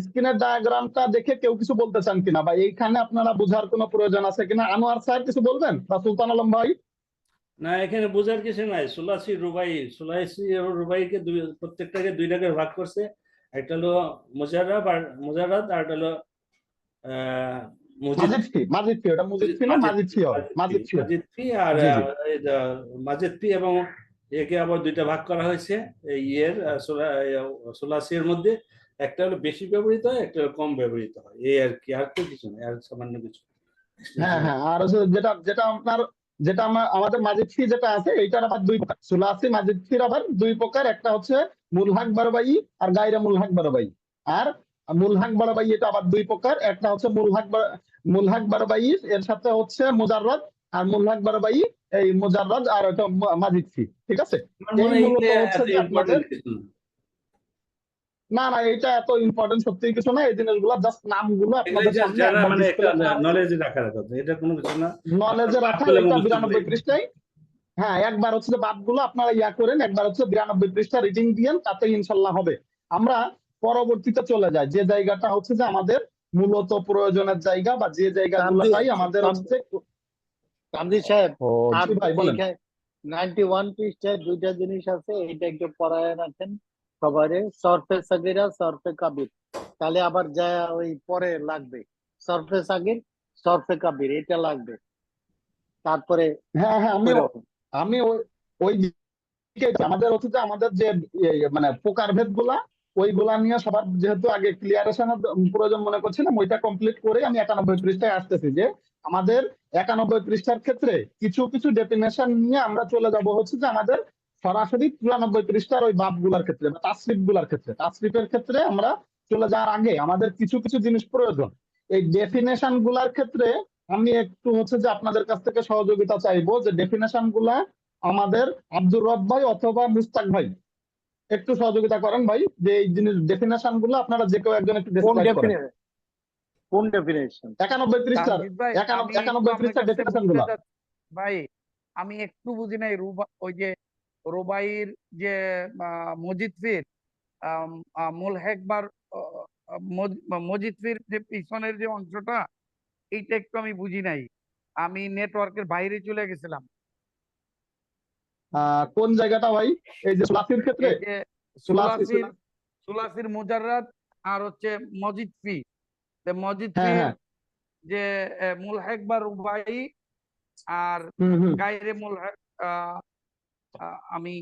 A: স্ক্রিনের ডায়াগ্রামটা দেখে কেউ কিছু বলতে চান কিনা, বা এইখানে আপনারা বোঝার কোনো প্রয়োজন আছে কিনা, আনোয়ার স্যার কিছু বলবেন, বা সুলতান আলম ভাই?
E: না, এখানে বোঝার কিছু নাই। সুলাসি এবং রুবাইকে প্রত্যেকটাকে 2 ভাগে ভাগ করছে। একটা হলো মুজাররাব আর মুজাররাদ, আর একটা হলো মুজিদ
A: মাজিদ ফি, মাজিদ ফি, ওটা মুজিদ ফি না, মাজিদ ফি হবে, মাজিদ ফি হবে।
E: মাজিদ ফি আর
A: জি জি।
E: মাজিদ ফি, এবং একে আবার 2টা ভাগ করা হয়েছে এই ইয়ের সুলাসির মধ্যে। একটা হলো বেশি ব্যবহৃত হয়, একটা হলো কম ব্যবহৃত হয়, এই আর কি, আর তো কিছু নেই, আর সামান্য কিছু।
A: হ্যাঁ হ্যাঁ, আর হচ্ছে যেটা যেটা আপনার যেটা আমাদের মাজিদ ফি যেটা আছে এইটার আবার 2 প্রকার, সুলাসি মাজিদ ফির আবার 2 প্রকার। একটা হচ্ছে মুলহাক বারবাই আর গায়রে মুলহাক বারবাই। আর মুলহাক বারবাই এটা আবার 2 প্রকার, একটা হচ্ছে মুলহাক বারবাই এর সাথে হচ্ছে মুজাররাদ, আর মুলহাক বারবাই এই মুজাররাদ, আর এটা মাজিদ ফি। ঠিক আছে,
E: আমার
A: এই
E: মনে হয়
A: মূলত
E: এটা
A: হচ্ছে
E: এত
A: যে আপনাদের,
E: ইম্পর্টেন্ট কিছু না।
A: না না এটা এত ইম্পর্টেন্ট সত্যি কিছু না, এই জিনিসগুলো জাস্ট নামগুলো
E: এগুলো
A: আপনাদের
E: জাস্ট
A: সামনে
E: জানা,
A: একবার
E: মানে একটা
A: ডিসপ্লে করা হয়েছে,
E: নলেজে রাখার কথা, এটা কোনো কিছু না।
A: নলেজে রাখা।
E: বাপগুলো
A: এটা
E: মুখস্থ করে।
A: 92 পৃষ্ঠায়। হ্যাঁ, একবার হচ্ছে যে বাদগুলো আপনারা ইয়া করেন, একবার হচ্ছে 92 পৃষ্ঠা রিডিং দিয়েন, তাতে ইনশাল্লাহ হবে। আমরা পরবর্তীতে চলে যাই যে জায়গাটা হচ্ছে যে আমাদের মূলত প্রয়োজনের জায়গা, বা যে জায়গাগুলোটাই আমাদের হচ্ছে।
C: তামজিদ সাহেব,
A: ও
C: আর
A: জি ভাই বলেন।
C: 91 পৃষ্ঠায় 2টা জিনিস আছে, এটা একটু পড়ায় রাখেন সবারে। সরফে সাগিরা, সরফে কাবির, তাহলে আবার যা ওই পরে লাগবে। সরফে সাগির, সরফে কাবির, এটা লাগবে। তারপরে
A: হ্যাঁ হ্যাঁ, আমি
C: ওইরকম।
A: আমি ওই ওই দিকে আমাদের হচ্ছে যে আমাদের যে মানে প্রকারভেদ গুলা, ওইগুলা নিয়ে সবার যেহেতু আগে ক্লিয়ারেশনের প্রয়োজন মনে করছিলাম, ওইটা কমপ্লিট করে আমি 91 পৃষ্ঠায় আসতেছি। যে আমাদের 91 পৃষ্ঠার ক্ষেত্রে কিছু কিছু ডেফিনেশন নিয়ে আমরা চলে যাব হচ্ছে যে আমাদের সরাসরি 94 পৃষ্ঠার ওই বাবগুলার ক্ষেত্রে বা তাসরিফ গুলার ক্ষেত্রে। তাসরিফের ক্ষেত্রে আমরা চলে যাওয়ার আগে আমাদের কিছু কিছু জিনিস প্রয়োজন। এই ডেফিনেশন গুলার ক্ষেত্রে আমি একটু হচ্ছে যে আপনাদের কাছ থেকে সহযোগিতা চাইবো, যে ডেফিনেশন গুলা আমাদের আব্দুর রব ভাই অথবা মুস্তাক ভাই একটু সহযোগিতা করেন ভাই, যে এই জিনিস ডেফিনেশন গুলো আপনারা যে কেউ একজন একটু
C: কোন
A: ডেসক্রাইব করেন।
C: ডেফিনেশন? কোন ডেফিনেশন?
A: 91 পৃষ্ঠার,
F: তামজিদ ভাই, আমি একটু
A: 91
F: আপনার
A: পৃষ্ঠার
F: কাছে
A: ডেফিনেশন
F: বুঝতে
A: গুলা।
F: ভাই, আমি একটু বুঝি নাই ওই যে রুবাইর যে মজিদ ফির, মুলহেকবার, মজিদ ফির যে পিছনের যে অংশটা, এইটা একটু আমি বুঝি নাই। আমি নেটওয়ার্কের বাইরে চলে গেছিলাম।
A: কোন জায়গাটা ভাই? এই যে সুলাসির ক্ষেত্রে,
F: এই যে
A: সুলাসি
F: সুলাসির মুজাররাদ আর হচ্ছে মজিদ ফি। মজিদ
A: হ্যাঁ
F: ফির
A: হ্যাঁ
F: যে মুলহেক বা রুবাই আর
A: হুম
F: গায়রে মুলহেক, আমি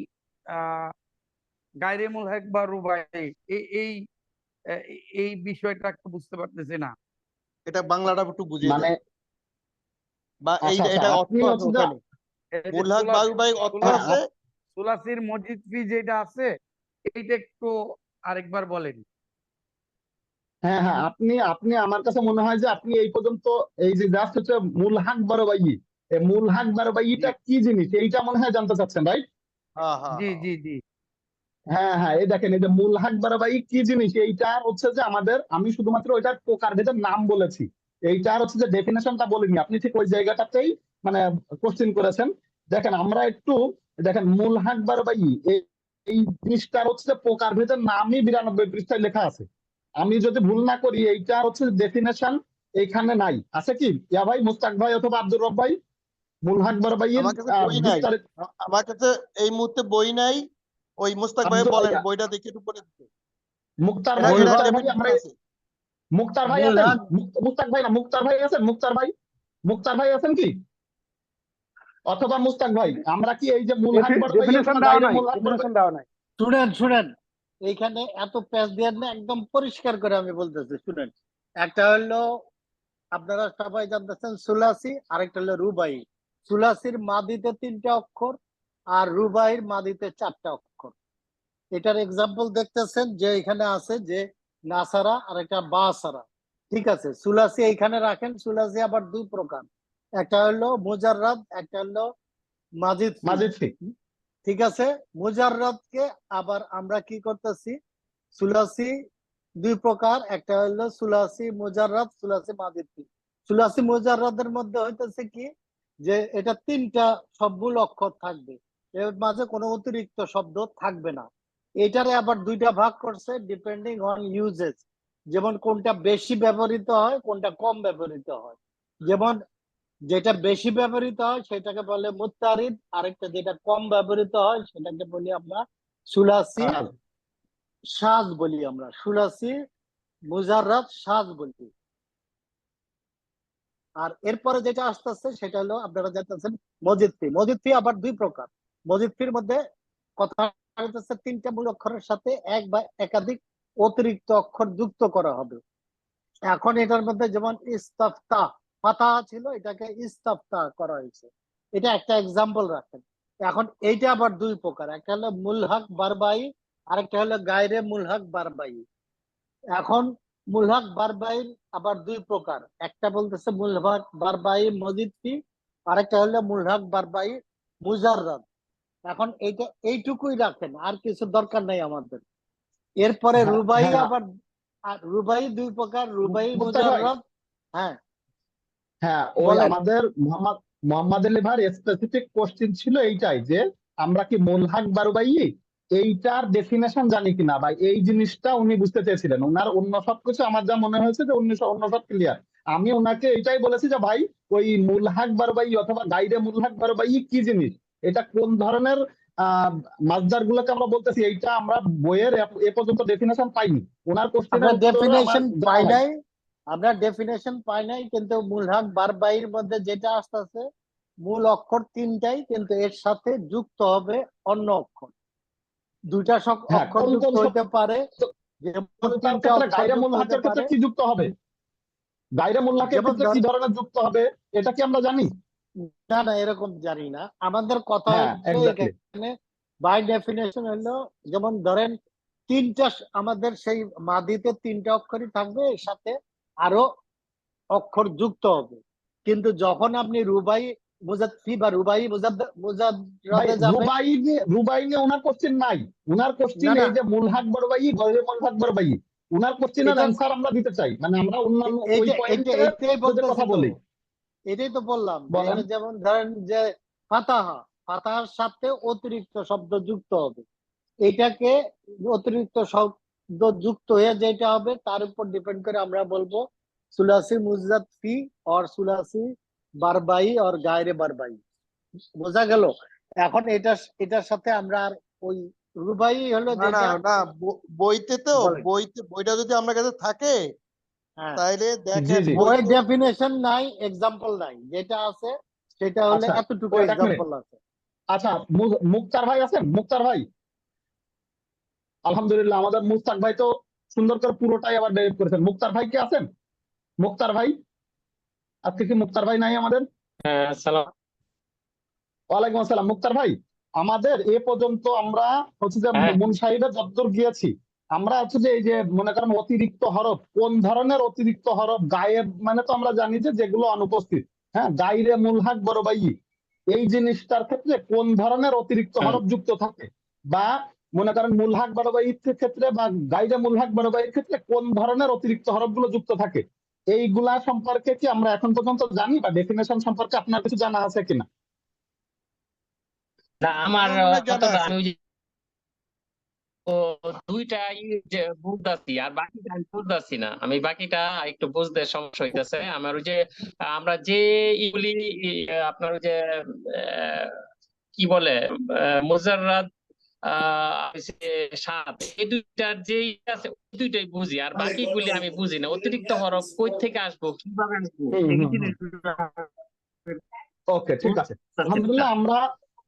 F: গায়রে মুলহেক বা রুবাই এই এই এই বিষয়টা একটু বুঝতে পারতেছি না।
D: এটা বাংলাটা একটু বুঝিয়ে
A: মানে
D: দেন, বা এই
A: আচ্ছা আচ্ছা
D: এটা অর্থ
A: আপনি
D: আছে
A: হচ্ছে যে
D: ওখানে,
F: এই যে
D: মুলহাক বায়ু অর্থ
A: হ্যাঁ
D: আছে।
F: সুলাসির মজিদ ফি যেটা আছে এইটা একটু আরেকবার বলেন।
A: হ্যাঁ হ্যাঁ আপনি আপনি আমার কাছে মনে হয় যে আপনি এই পর্যন্ত এই যে জাস্ট হচ্ছে মুলহাক বারবাই, এই মুলহাক বারবাইটা কি জিনিস এইটা মনে হয় জানতে চাচ্ছেন, রাইট?
D: হ্যাঁ হ্যাঁ
F: জি
D: হ্যাঁ।
F: জি জি।
A: হ্যাঁ হ্যাঁ এই দেখেন এই যে মুলহাক বারবাই কি জিনিস এইটা হচ্ছে যে আমাদের, আমি শুধুমাত্র ওইটার প্রকার ভেদের নাম বলেছি, এইটার হচ্ছে যে ডেফিনেশনটা বলিনি। আপনি ঠিক ওই জায়গাটাতেই মানে কোশ্চেন করেছেন। দেখেন আমরা একটু দেখেন মুলহাক বারবাই এই এই জিনিসটার হচ্ছে যে প্রকার ভেদের নামই 92 পৃষ্ঠায় লেখা আছে। আমি যদি ভুল না করি এইটা হচ্ছে ডেফিনেশন এইখানে নাই, আছে কি ইয়া ভাই, মুস্তাক ভাই অথবা আব্দুর রব ভাই? মুলহাক বারবাইয়ের
D: আমার কাছে বই নাই,
A: বিস্তারিত
D: আমার কাছে এই মুহূর্তে বই নাই। ওই মুস্তাক ভাই বলেন, বইটা দেখে একটু পড়ে দিতে।
A: মুক্তার
D: এটা
A: ভাই,
D: এটা
A: মুক্তার ভাই
D: ডেফিনেশন
A: আমরা
D: আছে।
A: মুক্তার ভাই আছেন?
C: মুলহাক
A: মুক্তার ভাই না, মুক্তার ভাই আছেন? মুক্তার ভাই, মুক্তার ভাই আছেন কি অথবা মুস্তাক ভাই? আমরা কি এই যে মুলহাক বারবাই
B: ডেফিনেশন
A: অথবা
B: দেওয়া
A: গায়রে
B: নাই,
A: মুলহাক বারবাই?
B: ডেফিনেশন দেওয়া নাই।
C: শুনেন শুনেন, এইখানে এত প্যাচ দিয়ে না, একদম পরিষ্কার করে আমি বলতেছি শুনেন। একটা হলো আপনারা সবাই জানতেছেন সুলাসি, আরেকটা হলো রুবাই। সুলাসির মাদিতে 3টা অক্ষর আর রুবাইয়ের মাদিতে 4টা অক্ষর। এটার এক্সাম্পল দেখতেছেন যে এখানে আছে যে নাসারা আর একটা বাসারা। ঠিক আছে, সুলাসি এইখানে রাখেন। সুলাসি আবার 2 প্রকার, একটা হলো মুজাররাদ, একটা হলো মাজিদ ফি।
A: মাজিদ ফি।
C: ঠিক আছে, মুজাররাদকে আবার আমরা কি করতেছি, সুলাসি 2 প্রকার, একটা হলো সুলাসি মুজাররাদ, সুলাসি মাজিদ ফি। সুলাসি মুজাররাদের মধ্যে হইতেছে কি যে এটা 3টা সবমূল অক্ষর থাকবে, এর মাঝে কোনো অতিরিক্ত শব্দ থাকবে না। এটারে আবার 2টা ভাগ করছে ডিপেন্ডিং অন ইউজেস, যেমন কোনটা বেশি ব্যবহৃত হয় কোনটা কম ব্যবহৃত হয়। যেমন যেটা বেশি ব্যবহৃত হয় সেটাকে বলে মুত্তারিদ, আরেকটা যেটা কম ব্যবহৃত হয় সেটাকে বলি আমরা সুলাসি সাজ বলি, আমরা সুলাসি মুজাররাদ সাজ বলি। আর এরপরে যেটা আসতেছে সেটা হলো আপনারা জানতেছেন মজিদ ফি। মজিদ ফি আবার 2 প্রকার। মজিদ ফির মধ্যে কথা হচ্ছে 3টা মূল অক্ষরের সাথে এক বা একাধিক অতিরিক্ত অক্ষর যুক্ত করা হবে। এখন এটার মধ্যে যেমন ইস্তাফতা ফাতাহা ছিল, এটাকে ইস্তাফতা করা হয়েছে। এটা একটা এক্সাম্পল রাখেন। এখন এইটা আবার 2 প্রকার, একটা হলো মুলহাক বারবাই, আরেকটা হলো গায়রে মুলহাক বারবাই। এখন মুলহাক বারবাইর আবার 2 প্রকার, একটা বলতেছে মুলহাক বারবাই মজিদ ফি, আরেকটা হলো মুলহাক বারবাই মুজাররাদ। এখন এইটা এইটুকুই রাখেন, আর কিছু দরকার নাই আমাদের। এরপরে
A: হ্যাঁ
C: রুবাই
A: হ্যাঁ
C: আবার, আর রুবাই 2 প্রকার, রুবাই
A: মুস্তাক ভাই,
C: মুজাররাদ। হ্যাঁ
A: হ্যাঁ ওই
C: বলেন।
A: আমাদের মোহাম্মদ আলী ভাইয়ের স্পেসিফিক কোশ্চেন ছিল এইটাই যে আমরা কি মুলহাক বারবাই এইটার ডেফিনেশন জানি কিনা, বা এই জিনিসটা উনি বুঝতে চেয়েছিলেন। ওনার অন্য সবকিছু আমার যা মনে হয়েছে যে অন্য সব ক্লিয়ার। আমি ওনাকে এইটাই বলেছি যে ভাই ওই মুলহাক বারবাই অথবা গাইরে মুলহাক বারবাই কি জিনিস, এটা কোন ধরনের মাসদার গুলোকে আমরা বলতেছি, এইটা আমরা বইয়ের এ পর্যন্ত ডেফিনেশন পাইনি। ওনার
C: আমরা
A: কোশ্চেনের উত্তর আমার
C: ডেফিনেশন
A: জানা
C: পাই
A: নাই।
C: নাই, আমরা ডেফিনেশন পাই নাই, কিন্তু মুলহাক বারবাইয়ের মধ্যে যেটা আসতেছে মূল অক্ষর 3টাই, কিন্তু এর সাথে যুক্ত হবে অন্য অক্ষর। 2টা
A: হ্যাঁ
C: অক্ষর
A: কোন
C: যুক্ত
A: কোন
C: হইতে পারে, যেমন
A: তার
C: 3টা
A: ক্ষেত্রে
C: অক্ষর
A: গায়রে
C: যুক্ত হইতে
A: মুলহাকের ক্ষেত্রে
C: পারে।
A: কি যুক্ত হবে? গায়রে মুলহাকের
C: যেমন
A: ক্ষেত্রে কি ধরনের যুক্ত হবে এটা কি আমরা জানি?
C: না না, এরকম জানি না। আমাদের কথা
A: হ্যাঁ
C: হলো
A: এক্স্যাক্টলি।
C: এখানে বাই ডেফিনেশন হলো, যেমন ধরেন 3টা আমাদের সেই মাদিতে 3টা অক্ষরই থাকবে, এর সাথে আরো অক্ষর যুক্ত হবে। কিন্তু যখন আপনি রুবাই মুজাদ্দি বা রুবাই
A: ভাই
C: মুজাদ্দাদে যাবেন,
A: রুবাই নিয়ে ওনার কোশ্চেন নাই। ওনার কোশ্চেন
C: না না,
A: এই যে মুলহাক বারবাই গয়রে মুলহাক বারবাই, ওনার কোশ্চেনের
C: এটা
A: অ্যান্সার আমরা দিতে চাই, মানে আমরা অন্যান্য ওই
C: এইটা এইটা
A: পয়েন্টে
C: এইটাই
A: যদি
C: বলতেছি
A: কথা
C: তো,
A: বলি।
C: এটাই তো বললাম যে
A: বলেন।
C: এটা যেমন ধরেন যে ফাতাহা, ফাতাহার সাথে অতিরিক্ত শব্দ যুক্ত হবে। এটাকে অতিরিক্ত শব্দ যুক্ত হয়ে যেটা হবে তার উপর ডিপেন্ড করে আমরা বলবো সুলাসি মুজাদ ফি और সুলাসি বারবাই और গায়রে বারবাই। বোঝা গেল? এখন এটার সাথে আমরা আর ওই রুবাই হলো
D: না না
C: যেটা
D: না বইতে তো
C: বলেন।
D: বইটা যদি আমার কাছে থাকে
C: হ্যাঁ,
D: তাইলে
A: জি
D: দেখেন
A: জি
C: বইয়ের
D: বইতে
C: ডেফিনেশন নাই, এক্সাম্পল নাই, যেটা আছে সেটা হলে
A: আচ্ছা
C: এতটুকু
A: ওই এক মিনিট
C: এক্সাম্পল আছে।
A: আচ্ছা মুক্তার ভাই আছেন মুক্তার ভাই আলহামদুলিল্লাহ আমাদের মুস্তাক ভাই তো সুন্দর করে পুরোটাই আবার ডেলিট করেছেন মুক্তার ভাই কি আছেন মুক্তার ভাই আজকে কি মুক্তার ভাই নাই আমাদের
G: সালাম।
A: ওয়ালাইকুম আসসালাম মুক্তার ভাই আমাদের এ পর্যন্ত আমরা হচ্ছে যে
G: হ্যাঁ,
A: মুন সাহিবে যতদূর গিয়েছি আমরা হচ্ছে যে এই যে মনে করেন অতিরিক্ত হরফ কোন ধরনের অতিরিক্ত হরফ গায়েব মানে তো আমরা জানি যে যেগুলো অনুপস্থিত হ্যাঁ গাইরে মুলহাক বড়বাই এই জিনিসটার ক্ষেত্রে কোন ধরনের অতিরিক্ত
G: হুম।
A: হরফ যুক্ত থাকে বা মনে করেন মুলহাক বড়বাইয়ের ক্ষেত্রে বা গাইরে মুলহাক বড়বাইয়ের ক্ষেত্রে কোন ধরনের অতিরিক্ত হরফ গুলো যুক্ত থাকে এইগুলা সম্পর্কে কি আমরা এখন পর্যন্ত জানি বা ডেফিনেশন সম্পর্কে আপনার কিছু জানা আছে কিনা
G: না আমার
D: আমার মনে হয় জানা
G: অতটা
D: আছে।
G: আমি ওই যে দুইটা যে বুঝতেছি আর বাকিটা আমি বুঝতেছি না, আমি বাকিটা একটু বুঝতে সমস্যা হইতেছে আমার। ওই যে আমরা যে ইগুলি আপনার ওই যে আহ, কি বলে মুজাররাদ সাত, এই দুইটার যে আছে ওই দুইটাই বুঝি, আর বাকিগুলি আমি বুঝি না। অতিরিক্ত হরফ কই থেকে আসবো, কিভাবে আসবো, এই জিনিসগুলো
A: ওকে ঠিক আছে
G: বুঝতেছি না।
A: আলহামদুলিল্লাহ আমরা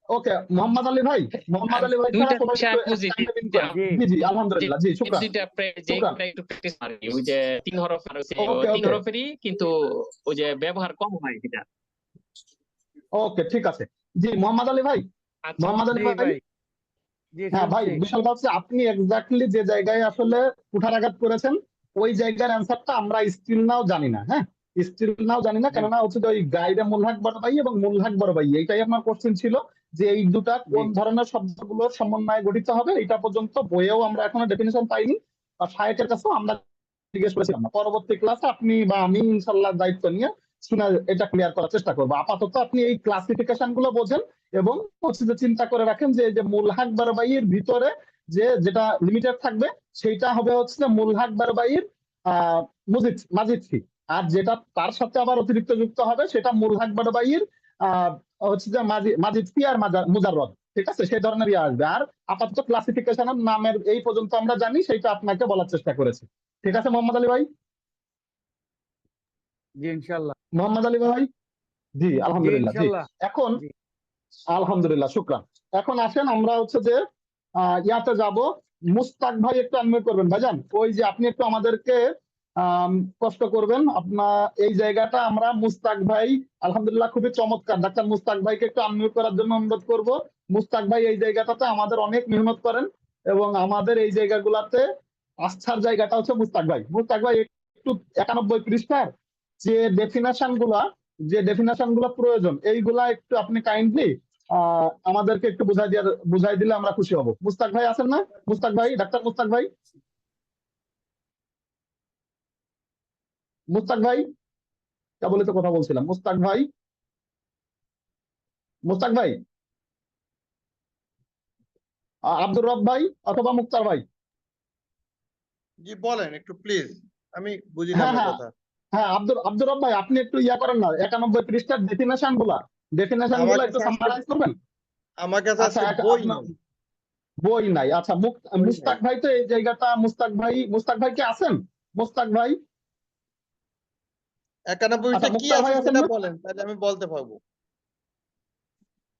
A: ওকে মোহাম্মদ আলী ভাই
G: আর
A: ছাড়া
G: দুইটা
A: সবাই
G: বিষয়
A: একটু
G: বুঝি
A: টাইমটা দিন
G: যে
A: করেন জি জি আলহামদুলিল্লাহ জি
G: যে
A: শুকরান
G: দুইটা
A: শুকরান
G: যেগুলা একটু প্র্যাকটিস পারি, ওই যে তিন হরফ আর হচ্ছে
A: ওকে
G: তিন
A: ওকে
G: হরফেরই কিন্তু ওই যে ব্যবহার কম হয় এটা।
A: ওকে ঠিক আছে জি মোহাম্মদ আলী ভাই
G: আচ্ছা
A: মোহাম্মদ আলী
F: জি
A: ভাই
F: ভাই, জি
A: হ্যাঁ ভাই
F: শুনছি।
A: বিষয়টা হচ্ছে আপনি এক্স্যাক্টলি যে জায়গায় আসলে কুঠারাঘাত করেছেন ওই জায়গার অ্যান্সারটা আমরা স্টিল নাও জানি না হ্যাঁ স্টিল নাও জানি না
F: জি
A: কেননা হচ্ছে যে ওই গাইরে মুলহাক বড় ভাই এবং মুলহাক বড় ভাই এইটাই আপনার কোশ্চেন ছিল যে এই দুটা
F: জি
A: কোন ধরনের শব্দগুলোর সমন্বয়ে গঠিত হবে এটা পর্যন্ত বইয়েও আমরা এখনো ডেফিনেশন পাইনি আর শায়েকের কাছেও আমরা জিজ্ঞেস করেছিলাম না পরবর্তী ক্লাসে আপনি বা আমি ইনশাল্লাহ দায়িত্ব নিয়ে শুনে এটা ক্লিয়ার করার চেষ্টা করবো আপাতত আপনি এই ক্লাসিফিকেশন গুলো বোঝেন এবং হচ্ছে যে চিন্তা করে রাখেন যে এই যে মুলহাক বারবাইয়ের ভিতরে যেটা লিমিটেড থাকবে সেইটা হবে হচ্ছে যে মুলহাক বারবাইয়ের মাজিদ ফি আর যেটা তার সাথে আবার অতিরিক্ত যুক্ত হবে সেটা মুলহাক বারবাইয়ের হচ্ছে যে মাজিদ ফি আর মুজাররদ ঠিক আছে সেই ধরনের ইয়ে আসবে আর আপাতত ক্লাসিফিকেশনের নামের এই পর্যন্ত আমরা জানি সেইটা আপনাকে বলার চেষ্টা করেছি ঠিক আছে মোহাম্মদ আলী ভাই
F: জি ইনশাল্লাহ,
A: মোহাম্মদ আলী ভাই জি
F: জি
A: আলহামদুলিল্লাহ জি
F: ইনশাল্লাহ।
A: এখন
F: জি
A: আলহামদুলিল্লাহ শুকরান এখন আসেন আমরা হচ্ছে যে ইয়াতে যাব মুস্তাক ভাই একটু আনমিউট করবেন ভাইজান ওই যে আপনি একটু আমাদেরকে কষ্ট করবেন আপনার এই জায়গাটা আমরা মুস্তাক ভাই আলহামদুলিল্লাহ খুবই চমৎকার ডাক্তার মুস্তাক ভাইকে একটু আনমিউট করার জন্য অনুরোধ করব মুস্তাক ভাই এই জায়গাটাতে আমাদের অনেক মেহনত করেন এবং আমাদের এই জায়গাগুলাতে আস্থার জায়গাটা হচ্ছে মুস্তাক ভাই একটু 91 পৃষ্ঠার যে ডেফিনেশন গুলা প্রয়োজন এইগুলা একটু আপনি কাইন্ডলি আমাদেরকে একটু বুঝাই দিলে আমরা খুশি হব মুস্তাক ভাই আছেন না মুস্তাক ভাই ডাক্তার মুস্তাক ভাই তা বলে তো কথা বলছিলাম মুস্তাক ভাই আব্দুর রব ভাই অথবা মুক্তার ভাই
D: জি বলেন একটু প্লিজ, আমি বুঝি না
A: হ্যাঁ
D: আপনার
A: হ্যাঁ
D: কথা।
A: হ্যাঁ আব্দুর রব ভাই আপনি একটু ইয়া করেন না 91 পৃষ্ঠার ডেফিনেশন গুলা
D: আমার
A: একটু
D: কাছে আজকে
A: সামারাইজ করবেন
D: আমার কাছে
A: আচ্ছা
D: আজকে বই
A: আপনার
D: নেই।
A: বই নাই আচ্ছা
D: বই
A: মুস্তাক
D: নাই।
A: ভাই তো এই জায়গাটা মুস্তাক ভাই কি আছেন মুস্তাক ভাই
D: 91
A: আচ্ছা
D: কি
A: মুক্তার
D: আছে
A: ভাই আছেন
D: সেটা
A: না
D: বলেন, তাহলে আমি বলতে পারবো।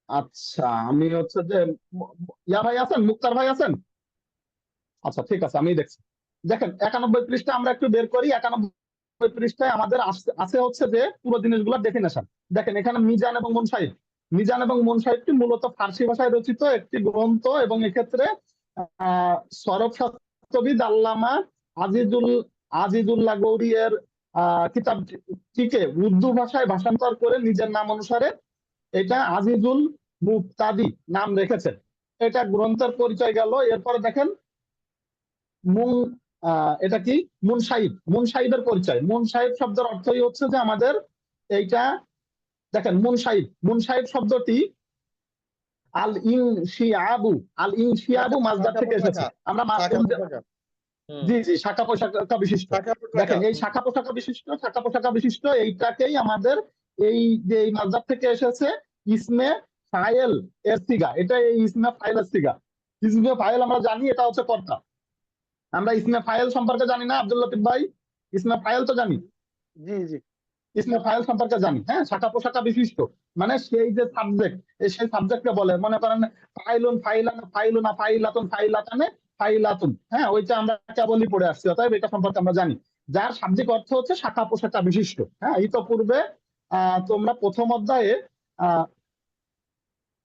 A: আচ্ছা আমি হচ্ছে যে ইয়া ভাই আছেন মুক্তার ভাই আছেন আচ্ছা ঠিক আছে আমি দেখছি দেখেন 91 পৃষ্ঠা আমরা একটু বের করি 91 পৃষ্ঠায় আমাদের আছে হচ্ছে যে পুরো জিনিসগুলোর ডেফিনেশন দেখেন এখানে মিজান এবং মুনসাহিবটি মূলত ফার্সি ভাষায় রচিত একটি গ্রন্থ এবং এক্ষেত্রে সরব শাস্ত্রবিদ আল্লামা আজিজুল্লাহ গৌরি এর কিতাবটিকে উর্দু ভাষায় ভাষান্তর করে নিজের নাম অনুসারে এটা আজিজুল মুফতাদি নাম রেখেছেন এটা গ্রন্থের পরিচয় গেল এরপরে দেখেন এটা কি মুনসাহিবের পরিচয় মুনসাহিব শব্দের অর্থই হচ্ছে যে আমাদের এইটা দেখেন মুনসাহিব শব্দটি আল ইনশিয়াবু মাজদার থেকে এসেছে আমরা
D: শাখা পোশাকা
A: জি শাখা পোশাকা বিশিষ্ট দেখেন এই শাখা পোশাকা বিশিষ্ট এইটাকেই আমাদের এই যে এই মাজদার থেকে এসেছে ইসমে ফাইল এর সিগা এটা এই ইসমে ফাইল এর সিগা ইসমে ফাইল আমরা জানি এটা হচ্ছে কর্তা। আমরা ইসমে ফাইল সম্পর্কে জানি না আব্দুল লতিফ ভাই? ইসমে ফাইল তো জানি,
B: জি জি
A: ইসমে ফাইল সম্পর্কে জানি, হ্যাঁ, শাখা পোশাখা বিশিষ্ট, মানে সেই যে সাবজেক্ট, সেই সাবজেক্টকে বলে, মনে করেন ফাইলুন, ফাইলান, ফাইলুনা, ফাইলাতুন, ফাইলাতানে, ফাইলাতুন, হ্যাঁ, ওইটা আমরা কেবলই পড়ে আসছি, অতএব এটা সম্পর্কে আমরা জানি, যার শাব্দিক অর্থ হচ্ছে শাখা পোশাখা বিশিষ্ট। হ্যাঁ, ইতপূর্বে তোমরা প্রথম অধ্যায়ে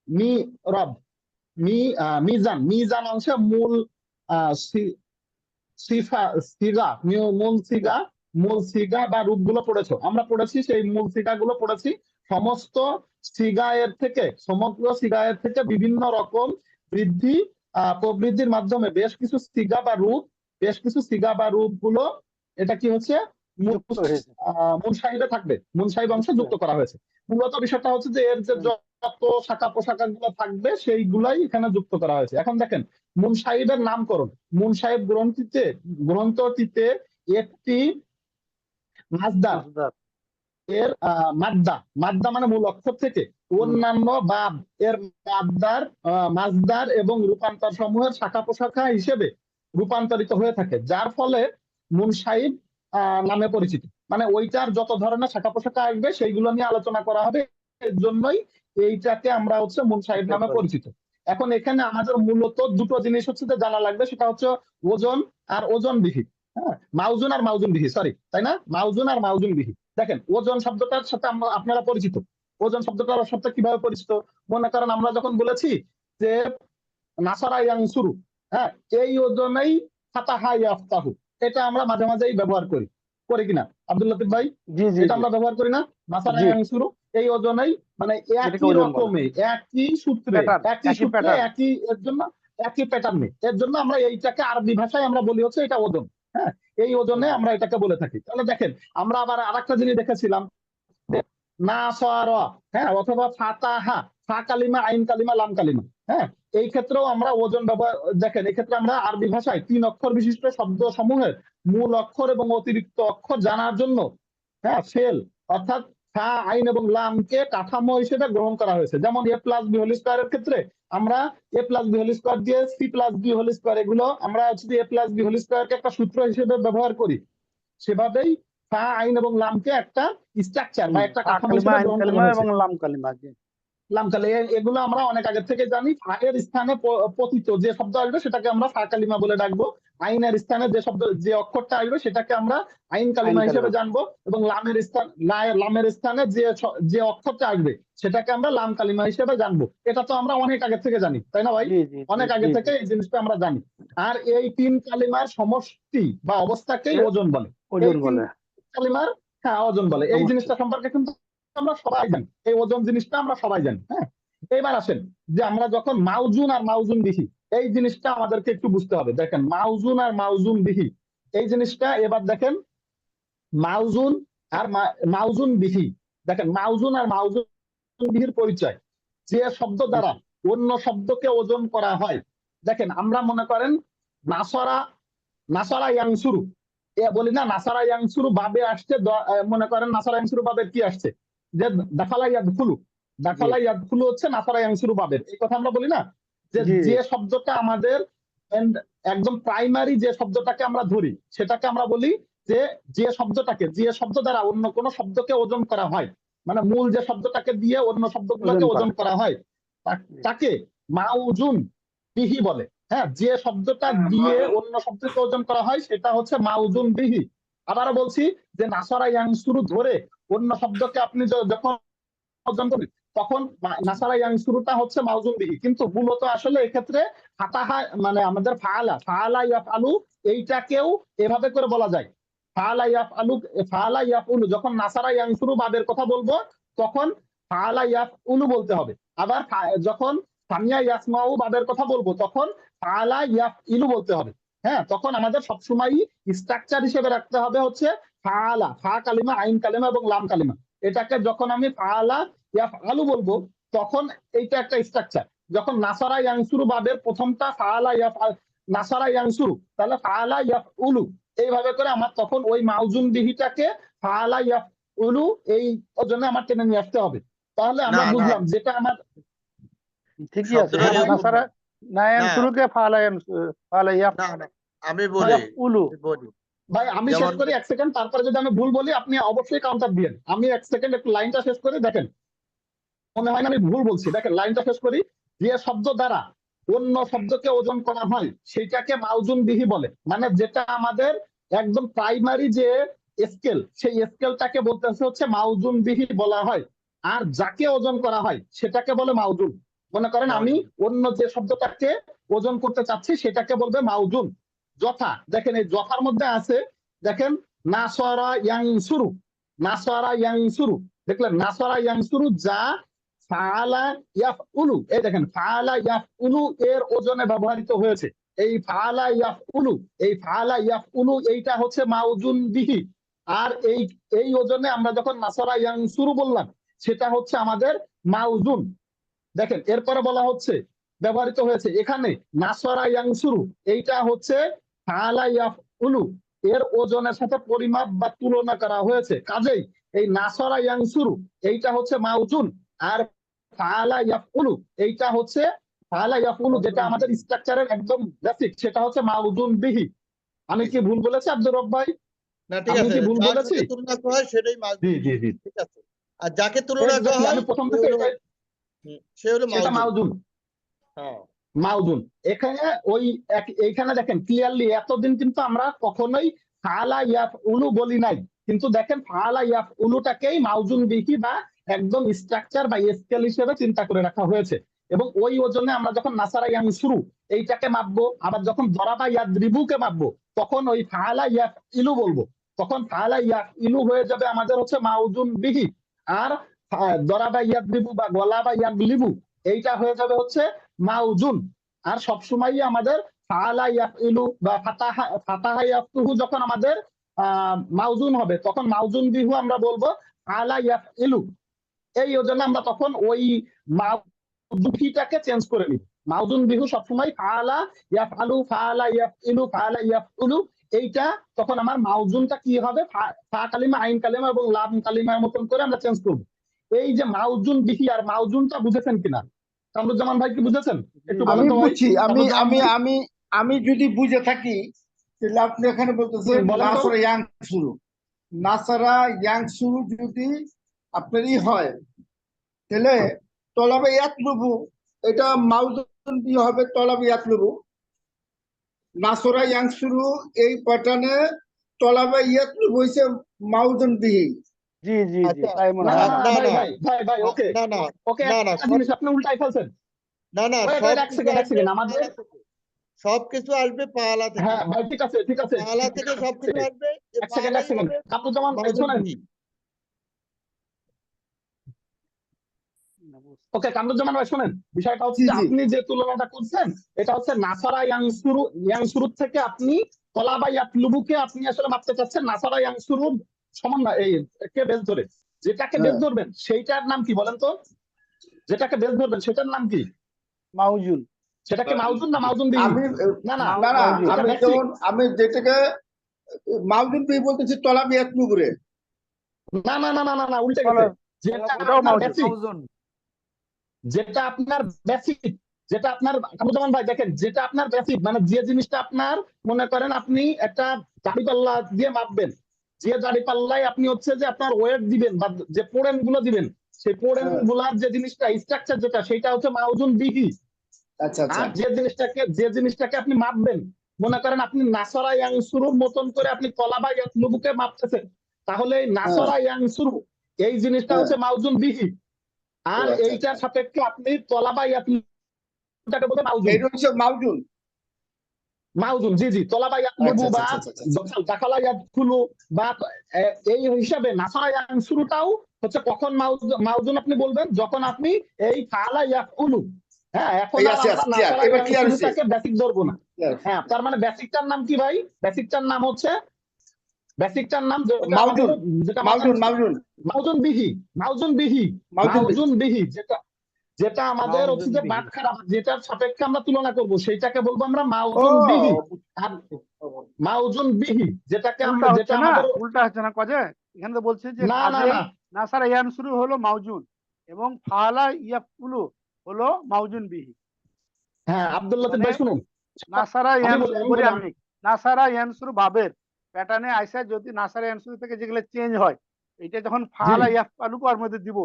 A: মি রব মিজান, মিজান অংশে মূল মূল সিগা বা রূপগুলো পড়েছো, আমরা পড়েছি, সেই মূল সিগাগুলো পড়েছি। সমস্ত সমগ্র সিগায়ের থেকে বিভিন্ন রকম বৃদ্ধি প্রবৃদ্ধির মাধ্যমে বেশ কিছু সিগা বা রূপগুলো এটা কি হচ্ছে
B: যুক্ত হয়েছে।
A: মুনসাহিবে থাকবে, মুনসাহিব অংশে যুক্ত করা হয়েছে। মূলত বিষয়টা হচ্ছে যে এর যে যত শাখা পোশাখা গুলো থাকবে সেইগুলাই এখানে যুক্ত করা হয়েছে। এখন দেখেন মুনসাহিবের নামকরণ, মুনসাহিব গ্রন্থটিতে একটি মাসদার
B: মাসদার।
A: এর মাদ্দা মানে মূল অক্ষর থেকে অন্যান্য বাব এর মাসদার এবং রূপান্তর সমূহের শাখা পোশাখা হিসেবে রূপান্তরিত হয়ে থাকে, যার ফলে মুনসাহিব নামে পরিচিত। মানে ওইটার যত ধরনের শাখা পোশাখা আসবে সেইগুলো নিয়ে আলোচনা করা হবে, এর জন্যই এইটাকে আমরা হচ্ছে মুনসাহিব নামে পরিচিত। এখন এখানে আমাদের মূলত দুটো জিনিস হচ্ছে যে জানা লাগবে, সেটা হচ্ছে ওজন আর ওজন বিহি। হ্যাঁ, মাউজুন আর মাউজুন বিহি, সরি, তাই না? মাউজুন আর মাউজুন বিহি। দেখেন ওজন শব্দটার সাথে আপনারা পরিচিত, ওজন শব্দটার সাথে কিভাবে পরিচিত? মনে করেন আমরা যখন বলেছি যে নাসারা ইয়ানসুরু, হ্যাঁ, এই ওজনেই ফাতাহা ইয়াফতাহু, এটা আমরা মাঝে মাঝেই ব্যবহার করি কিনা আব্দুল লতিফ ভাই?
B: জি জি
A: এটা আমরা ব্যবহার করি না? নাসারা
B: জি।
A: ইয়ানসুরু, এই ওজনেই, মানে
B: এটাকে
A: একই
B: ওজন বলে।
A: রকমে, একই সূত্রে,
B: Pattern,
A: একই
B: একই
A: সূত্রে,
B: pattern।
A: এর জন্য একই প্যাটার্নে, এর জন্য আমরা এইটাকে আরবি ভাষায় আমরা বলি হচ্ছে এটা ওজন। হ্যাঁ, এই ওজনে আমরা এটাকে বলে থাকি। তাহলে দেখেন আমরা আবার আরেকটা জিনিস দেখেছিলাম, নাসারা, হ্যাঁ, অথবা ফাতাহা, ফা কালিমা, আইন কালিমা, লাম কালিমা। হ্যাঁ, এই ক্ষেত্রেও আমরা ওজন ব্যবহার, দেখেন এই ক্ষেত্রে আমরা আরবি ভাষায় 3 অক্ষর বিশিষ্ট শব্দ সমূহের মূল অক্ষর এবং অতিরিক্ত অক্ষর জানার জন্য, হ্যাঁ, ফেল অর্থাৎ ফা, আইন এবং লামকে কাঠামো হিসেবে গ্রহণ করা হয়েছে। যেমন এ প্লাস বি হোল স্কয়ারের ক্ষেত্রে আমরা a plus b whole square দিয়ে c plus b whole square, এগুলো আমরা হচ্ছে এ প্লাস বি হোল স্কয়ারকে একটা সূত্র হিসেবে ব্যবহার করি, সেভাবেই ফা, আইন এবং লামকে একটা স্ট্রাকচার বা একটা কাঠামো
B: কালিমা,
A: হিসেবে
B: আইন
A: গ্রহণ করা
B: কালিমা
A: হয়েছে।
B: এবং লাম কালিমা। জি
A: লামকালি, এগুলো আমরা অনেক আগে থেকে জানি। ফায়ের স্থানে পতিত যে শব্দ আসবে সেটাকে আমরা ফা কালিমা বলে ডাকবো, আইনের স্থানে যে অক্ষরটা আসবে সেটাকে আমরা আইন কালিমা হিসেবে জানবো, এবং লামের স্থানে যে অক্ষরটা আসবে সেটাকে আমরা লাম কালিমা হিসেবে জানবো। এটা তো আমরা অনেক আগে থেকে জানি, তাই না ভাই?
B: জি জি
A: অনেক আগে থেকে এই জিনিসটা আমরা জানি। আর এই 3 কালিমার সমষ্টি বা অবস্থাকেই ওজন বলে। এই
B: ওজন
A: 3
B: বলে।
A: কালিমার, হ্যাঁ, ওজন বলে। এই
B: সমষ্টি।
A: জিনিসটা সম্পর্কে কিন্তু আমরা সবাই জানি, এই ওজন জিনিসটা আমরা সবাই জানি। হ্যাঁ, এবার আসেন যে আমরা যখন মাউজুন আর মাউজুন বিহি, এই জিনিসটা আমাদেরকে একটু বুঝতে হবে। দেখেন মাউজুন আর মাউজুন বিহি এই জিনিসটা, এবার দেখেন মাউজুন আর মাউজুন বিহি, দেখেন মাউজুন আর মাউজুন বিহির পরিচয়। যে শব্দ দ্বারা অন্য শব্দকে ওজন করা হয়, দেখেন আমরা মনে করেন নাসারা ইয়াংসুরু, বলি না নাসারা ইয়াংসুরু বাবে আসছে, মনে করেন নাসারা ইয়াংসুরু বাবের কি আসছে, যে দাখালা ইয়াদখুলু হচ্ছে নাসারা ইয়াংসুরু বাবের, এই কথা আমরা বলি না? যে শব্দটা আমাদের একদম প্রাইমারি যে শব্দটাকে আমরা ধরি সেটাকে আমরা বলি যে শব্দ দ্বারা অন্য কোনো শব্দকে ওজন করা হয়, মানে মূল যে শব্দটাকে দিয়ে অন্য শব্দগুলোকে ওজন করা হয় তাকে মাউজুন বিহি বলে। হ্যাঁ, যে শব্দটা দিয়ে অন্য শব্দকে ওজন করা হয় সেটা হচ্ছে মাউজুন বিহি। আবারও বলছি যে নাসারা ইয়াংসুরু ধরে অন্য শব্দকে আপনি যখন ওজন করবেন তখন নাসারা ইয়াংসুরুটা হচ্ছে মাউজুন বিহি, কিন্তু মূলত আসলে এক্ষেত্রে ফাতাহা মানে আমাদের ফাআলা ইয়াফআলু, এইটাকেও এভাবে করে বলা যায়। ফাআলা ইয়াফউলু, যখন নাসারা ইয়াংসুরু বাদের কথা বলবো তখন ফাআলা ইয়াফউলু বলতে হবে। আবার যখন সামিয়া ইয়াসমাউ বাদের কথা বলবো তখন ফাআলা ইয়াফইলু বলতে হবে। হ্যাঁ, তখন আমাদের সবসময়ই স্ট্রাকচার হিসেবে রাখতে হবে হচ্ছে ফাআলা, ফা কালিমা, আইন কালিমা এবং লাম কালিমা। এটাকে যখন আমি ফাআলা ইয়াফআলু বলবো তখন এইটা একটা স্ট্রাকচার। যখন নাসারা ইয়ানসুরু বাদের প্রথমটা ফাআলা নাসারা ইয়ানসুরু, তাহলে ফাআলা ইয়াফউলু, এইভাবে করে আমার তখন ওই মাউজুন বিহিটাকে ফাআলা ইয়াফউলু এই জন্য আমার টেনে নিয়ে আসতে হবে। তাহলে আমরা বুঝলাম যেটা আমার
B: ঠিকই আছে।
D: শব্দটা যদি
B: নাসারা নায়ান
D: না।
B: শুরুকে ফালা
D: না
B: ইয়াফআলা
D: না, আমি বলি
B: উলু।
D: বলি
A: ভাই আমি শেষ
D: যেমন
A: করি 1 সেকেন্ড, তারপরে যদি আমি ভুল বলি আপনি অবশ্যই কাউন্টার দিবেন। আমি 1 সেকেন্ড একটু লাইনটা শেষ করে দেখেন, মনে হয় না আমি ভুল বলছি। দেখেন লাইনটা শেষ করি। যে শব্দ দ্বারা অন্য শব্দকে ওজন করা হয় সেটাকে মাউজুন বিহি বলে, মানে যেটা আমাদের একদম প্রাইমারি যে স্কেল, সেই স্কেলটাকে বলতেছে হচ্ছে মাউজুন বিহি বলা হয়। আর যাকে ওজন করা হয় সেটাকে বলে মাউজুন। মনে করেন আমি অন্য যে শব্দটাকে ওজন করতে চাচ্ছি সেটাকে বলবে মাউজুন। যথা, দেখেন এই যথার মধ্যে আছে, দেখেন নাসরা ইয়ানসুরু, নাসরা ইয়ানসুরু, দেখলেন নাসরা ইয়ানসুরু, যা ফাআলা ইয়াফউলু, এই দেখেন ফাআলা ইয়াফউলু এর ওজনে ব্যবহৃত হয়েছে। এই ফাআলা ইয়াফউলু, এই ফাআলা ইয়াফউলু এইটা হচ্ছে মাউজুন বিহি। আর এই এই ওজনে আমরা যখন নাসরা ইয়ানসুরু বললাম সেটা হচ্ছে আমাদের মাউজুন। দেখেন এরপরে বলা হচ্ছে ব্যবহৃত হয়েছে এখানে নাসরা ইয়ানসুরু, এইটা হচ্ছে ফাআলা ইয়াফউলু এর ওজনের সাথে পরিমাপ বা তুলনা করা হয়েছে। কাজেই এই নাসরা ইয়ানসুরু এইটা হচ্ছে মাউজুন, আর ফাআলা ইয়াফউলু এইটা হচ্ছে ফাআলা ইয়াফউলু, যেটা আমাদের স্ট্রাকচারের একদম বেসিক, সেটা হচ্ছে মাউজুন বিহি। আমি কি ভুল বলেছি আব্দুর রব ভাই?
D: না, ঠিক
A: আমি
D: আছে,
A: কি ভুল
D: যার
A: বলেছি?
D: সাথে তুলনা করা হয় সেটাই
A: জি
D: মাউজুন,
A: জি জি,
D: ঠিক আছে। আর যাকে তুলনা করা
A: Exactly,
D: হয়
A: আমি প্রথম
D: সে
A: থেকে
D: হলো
A: এটাই-
D: সে হলো
A: সেটা
D: মাউজুন।
A: মাউজুন,
D: হ্যাঁ,
A: মাউজুন। এখানে ওই এইখানে দেখেন ক্লিয়ারলি, এতদিন কিন্তু আমরা কখনোই ফাআলা ইয়াফউলু বলি নাই, কিন্তু দেখেন ফাআলা ইয়াফউলুটাকেই মাউজুন বিহি বা একদম স্ট্রাকচার বা স্কেল হিসেবে চিন্তা করে রাখা হয়েছে। এবং ওই ওজনে আমরা যখন নাসারা ইয়ানসুরু এইটাকে মাপবো, আবার যখন দরাবা ইয়াদরিবুকে মাপবো, তখন ওই ফাআলা ইয়াফইলু বলবো, তখন ফাআলা ইয়াফইলু হয়ে যাবে আমাদের হচ্ছে মাউজুন বিহি। আর দরাবা ইয়াদরিবু বা গলাবা ইয়াদলিবু এইটা হয়ে যাবে হচ্ছে মাউজুন। আর সবসময় আমাদের ফাআলা ইয়াফইলু বা ফাতাহা ইয়াফতুহু যখন আমাদের মাউজুন হবে, তখন মাউজুন বিহু আমরা বলবো ফাআলা ইয়াফইলু। এই জন্য আমরা তখন ওই মাউজুনটাকে চেঞ্জ করে নিব। মাউজুন বিহু সবসময় ফাআলা ইয়াফআলু, ফাআলা ইয়াফইলু, ফাআলা ইয়াফউলু, এইটা তখন আমার মাউজুনটা কি হবে, ফা কালিমা, আইন কালিমা এবং লাম কালিমার মতন করে আমরা চেঞ্জ করব। এই যে মাউজুন বিহি আর মাউজুনটা বুঝেছেন কিনা কামরুজ্জামান ভাই, কি বুঝেছেন একটু বলেন
H: আমি
A: তো ভাই?
H: বুঝছি। আমি
A: কামরুজ্জামান
H: আমি
A: ভাই,
H: আমি আমি যদি বুঝে থাকি তাহলে আপনি এখানে বলতেছেন
A: বলেন তো।
H: নাসরা ইয়াং শুরু, নাসারা ইয়াং শুরু যদি আপনারই হয় তাহলে তলাবে ইয়াতলুবু, এটা মাউজুন দিয়ে হবে তলাবে ইয়াতলুবু। নাসরা ইয়াং শুরু এই প্যাটার্নে তলাবে ইয়াতলুবু হইছে মাউজুন বিহি।
B: জি জি জি,
D: আচ্ছা,
B: তাই মনে
A: না
B: হয়।
A: না না
D: না
A: ভাই
D: না
A: ভাই ভাই ভাই, ওকে
D: না না
A: ওকে,
D: না না,
A: একটা জিনিস আপনি উল্টাই ফেলছেন।
D: না না,
A: ওয়েট
D: সব
A: ওয়েট, এক
D: কিছু
A: সেকেন্ড এক
D: আসবে
A: সেকেন্ড, আমাদের
D: পালা থেকে, সব কিছু আসবে পালা থেকে,
A: হ্যাঁ ভাই, ঠিক আছে ঠিক আছে,
D: পালা থেকে সব কিছু আসবে, এই
A: এক সেকেন্ড এক
D: পালাই
A: সেকেন্ড,
D: হবে
A: কামরুজ্জামান ভাই
D: মাউজুন
A: শোনেন।
D: বিহি।
A: ওকে কামরুজ্জামান ভাই শোনেন, বিষয়টা হচ্ছে
H: জি
A: যে
H: জি
A: আপনি যে তুলনাটা করছেন এটা হচ্ছে নাসারা ইয়াংসুরু থেকে আপনি তলাবা ইয়াতলুবুকে আপনি আসলে মাপতে চাচ্ছেন নাসারা ইয়াংসুরুর সমন্বয় এই কে বেস ধরে, যেটাকে বেস
H: হ্যাঁ।
A: ধরবেন সেইটার নাম কি বলেন তো? যেটাকে বেস ধরবেন সেটার নাম কি?
B: মাউজুন।
A: সেটা কি মাউজুন না মাউজুন বিহি?
H: আমি
A: না না,
H: না না,
B: মাউজুন।
A: এটা
H: আমি
A: বেসিক।
H: যেমন আমি যেটাকে মাউজুন বিহি বলতেছি তলাবে ইয়াতলুবু রে।
A: না না না না না না, উল্টে
B: চলো,
A: গেছে। যেটা
B: ওটাও
A: আপনার
B: মাউজুন।
A: বেসিক, যেটা আপনার বেসিক, যেটা আপনার কামরুজ্জামান ভাই দেখেন, যেটা আপনার বেসিক মানে যে জিনিসটা আপনার, মনে করেন আপনি একটা দাড়িপাল্লা দিয়ে মাপবেন, যে দাড়িপাল্লায় আপনি হচ্ছে যে আপনার ওয়েট দিবেন বা যে পোড়েন গুলো দিবেন, সেই পোড়েন গুলার যে জিনিসটা স্ট্রাকচার যেটা, সেটা হচ্ছে মাউজুন বিহি।
H: আচ্ছা আচ্ছা,
A: আর যে জিনিসটাকে আপনি মাপবেন, মনে করেন আপনি নাসরা ইয়াংসুরুর মতন করে আপনি তলাবা ইয়াতলুবুকে মাপতেছেন, তাহলে এই নাসরা ইয়াংসুরু এই জিনিসটা
H: হ্যাঁ।
A: হচ্ছে মাউজুন বিহি। আর
H: ও, আচ্ছা,
A: এইটার
H: আচ্ছা।
A: সাপেক্ষে আপনি তলাবা ইয়াতলুবুটাকে বলে মাউজুন।
H: এইটা হচ্ছে মাউজুন।
A: মাউজুন, জি জি, তলাবা
H: আচ্ছা
A: ইয়াতলুবু
H: আচ্ছা
A: বা
H: আচ্ছা আচ্ছা।
A: দাখালা ইয়াদখুলু বা এই হিসাবে নাসরা ইয়ানসুরুটাও হচ্ছে কখন মাউজুন আপনি বলবেন, যখন আপনি এই ফাআলা ইয়াফউলু, হ্যাঁ এখন আর
H: আচ্ছা,
A: আমরা
H: ক্লিয়ার,
A: নাসরা
H: এবার ক্লিয়ার হচ্ছে।
A: ইয়ানসুরুটাকে বেসিক ধরবো না।
H: Clear.
A: হ্যাঁ, তার মানে বেসিকটার নাম কি ভাই? বেসিকটার নাম হচ্ছে, বেসিকটার নাম যেটা
H: মাউজুন,
A: আমাদের, যেটা
H: মাউজুন, মাউজুন,
A: মাউজুন বিহি, মাউজুন বিহি,
H: মাউজুন বিহি।
A: মাউজুন বিহি, যেটা আমাদের
F: মাউজুন
A: হচ্ছে যে
F: বিহি।
A: বাদ খারাপ, যেটার সাপেক্ষে আমরা তুলনা করব সেইটাকে বলবো আমরা
H: ও
A: মাউজুন বিহি। আর মাউজুন বিহি যেটাকে
B: উল্টা
A: আমরা, যেটা
B: হচ্ছে না,
A: আমাদের,
B: উল্টা হচ্ছে না কাজে। এখানে তো বলছে যে
A: না না
B: কাজেই
A: না,
B: নাসারা ইয়ানসুরু হলো মাউজুন এবং ফাআলা ইয়াফউলু হলো মাউজুন বিহি।
A: হ্যাঁ আব্দুল লতিফ
B: মানে
A: ভাই শুনুন,
B: নাসারা
A: আমি
B: ইয়ানসুরু
A: বলি
B: বলি আমি, নাসারা ইয়ানসুরু ভাবের প্যাটার্নে আইসা যদি নাসারা ইয়ানসুরু থেকে যেগুলো চেঞ্জ হয়, এটা যখন ফাআলা ইয়াফআলু আর মধ্যে দিব,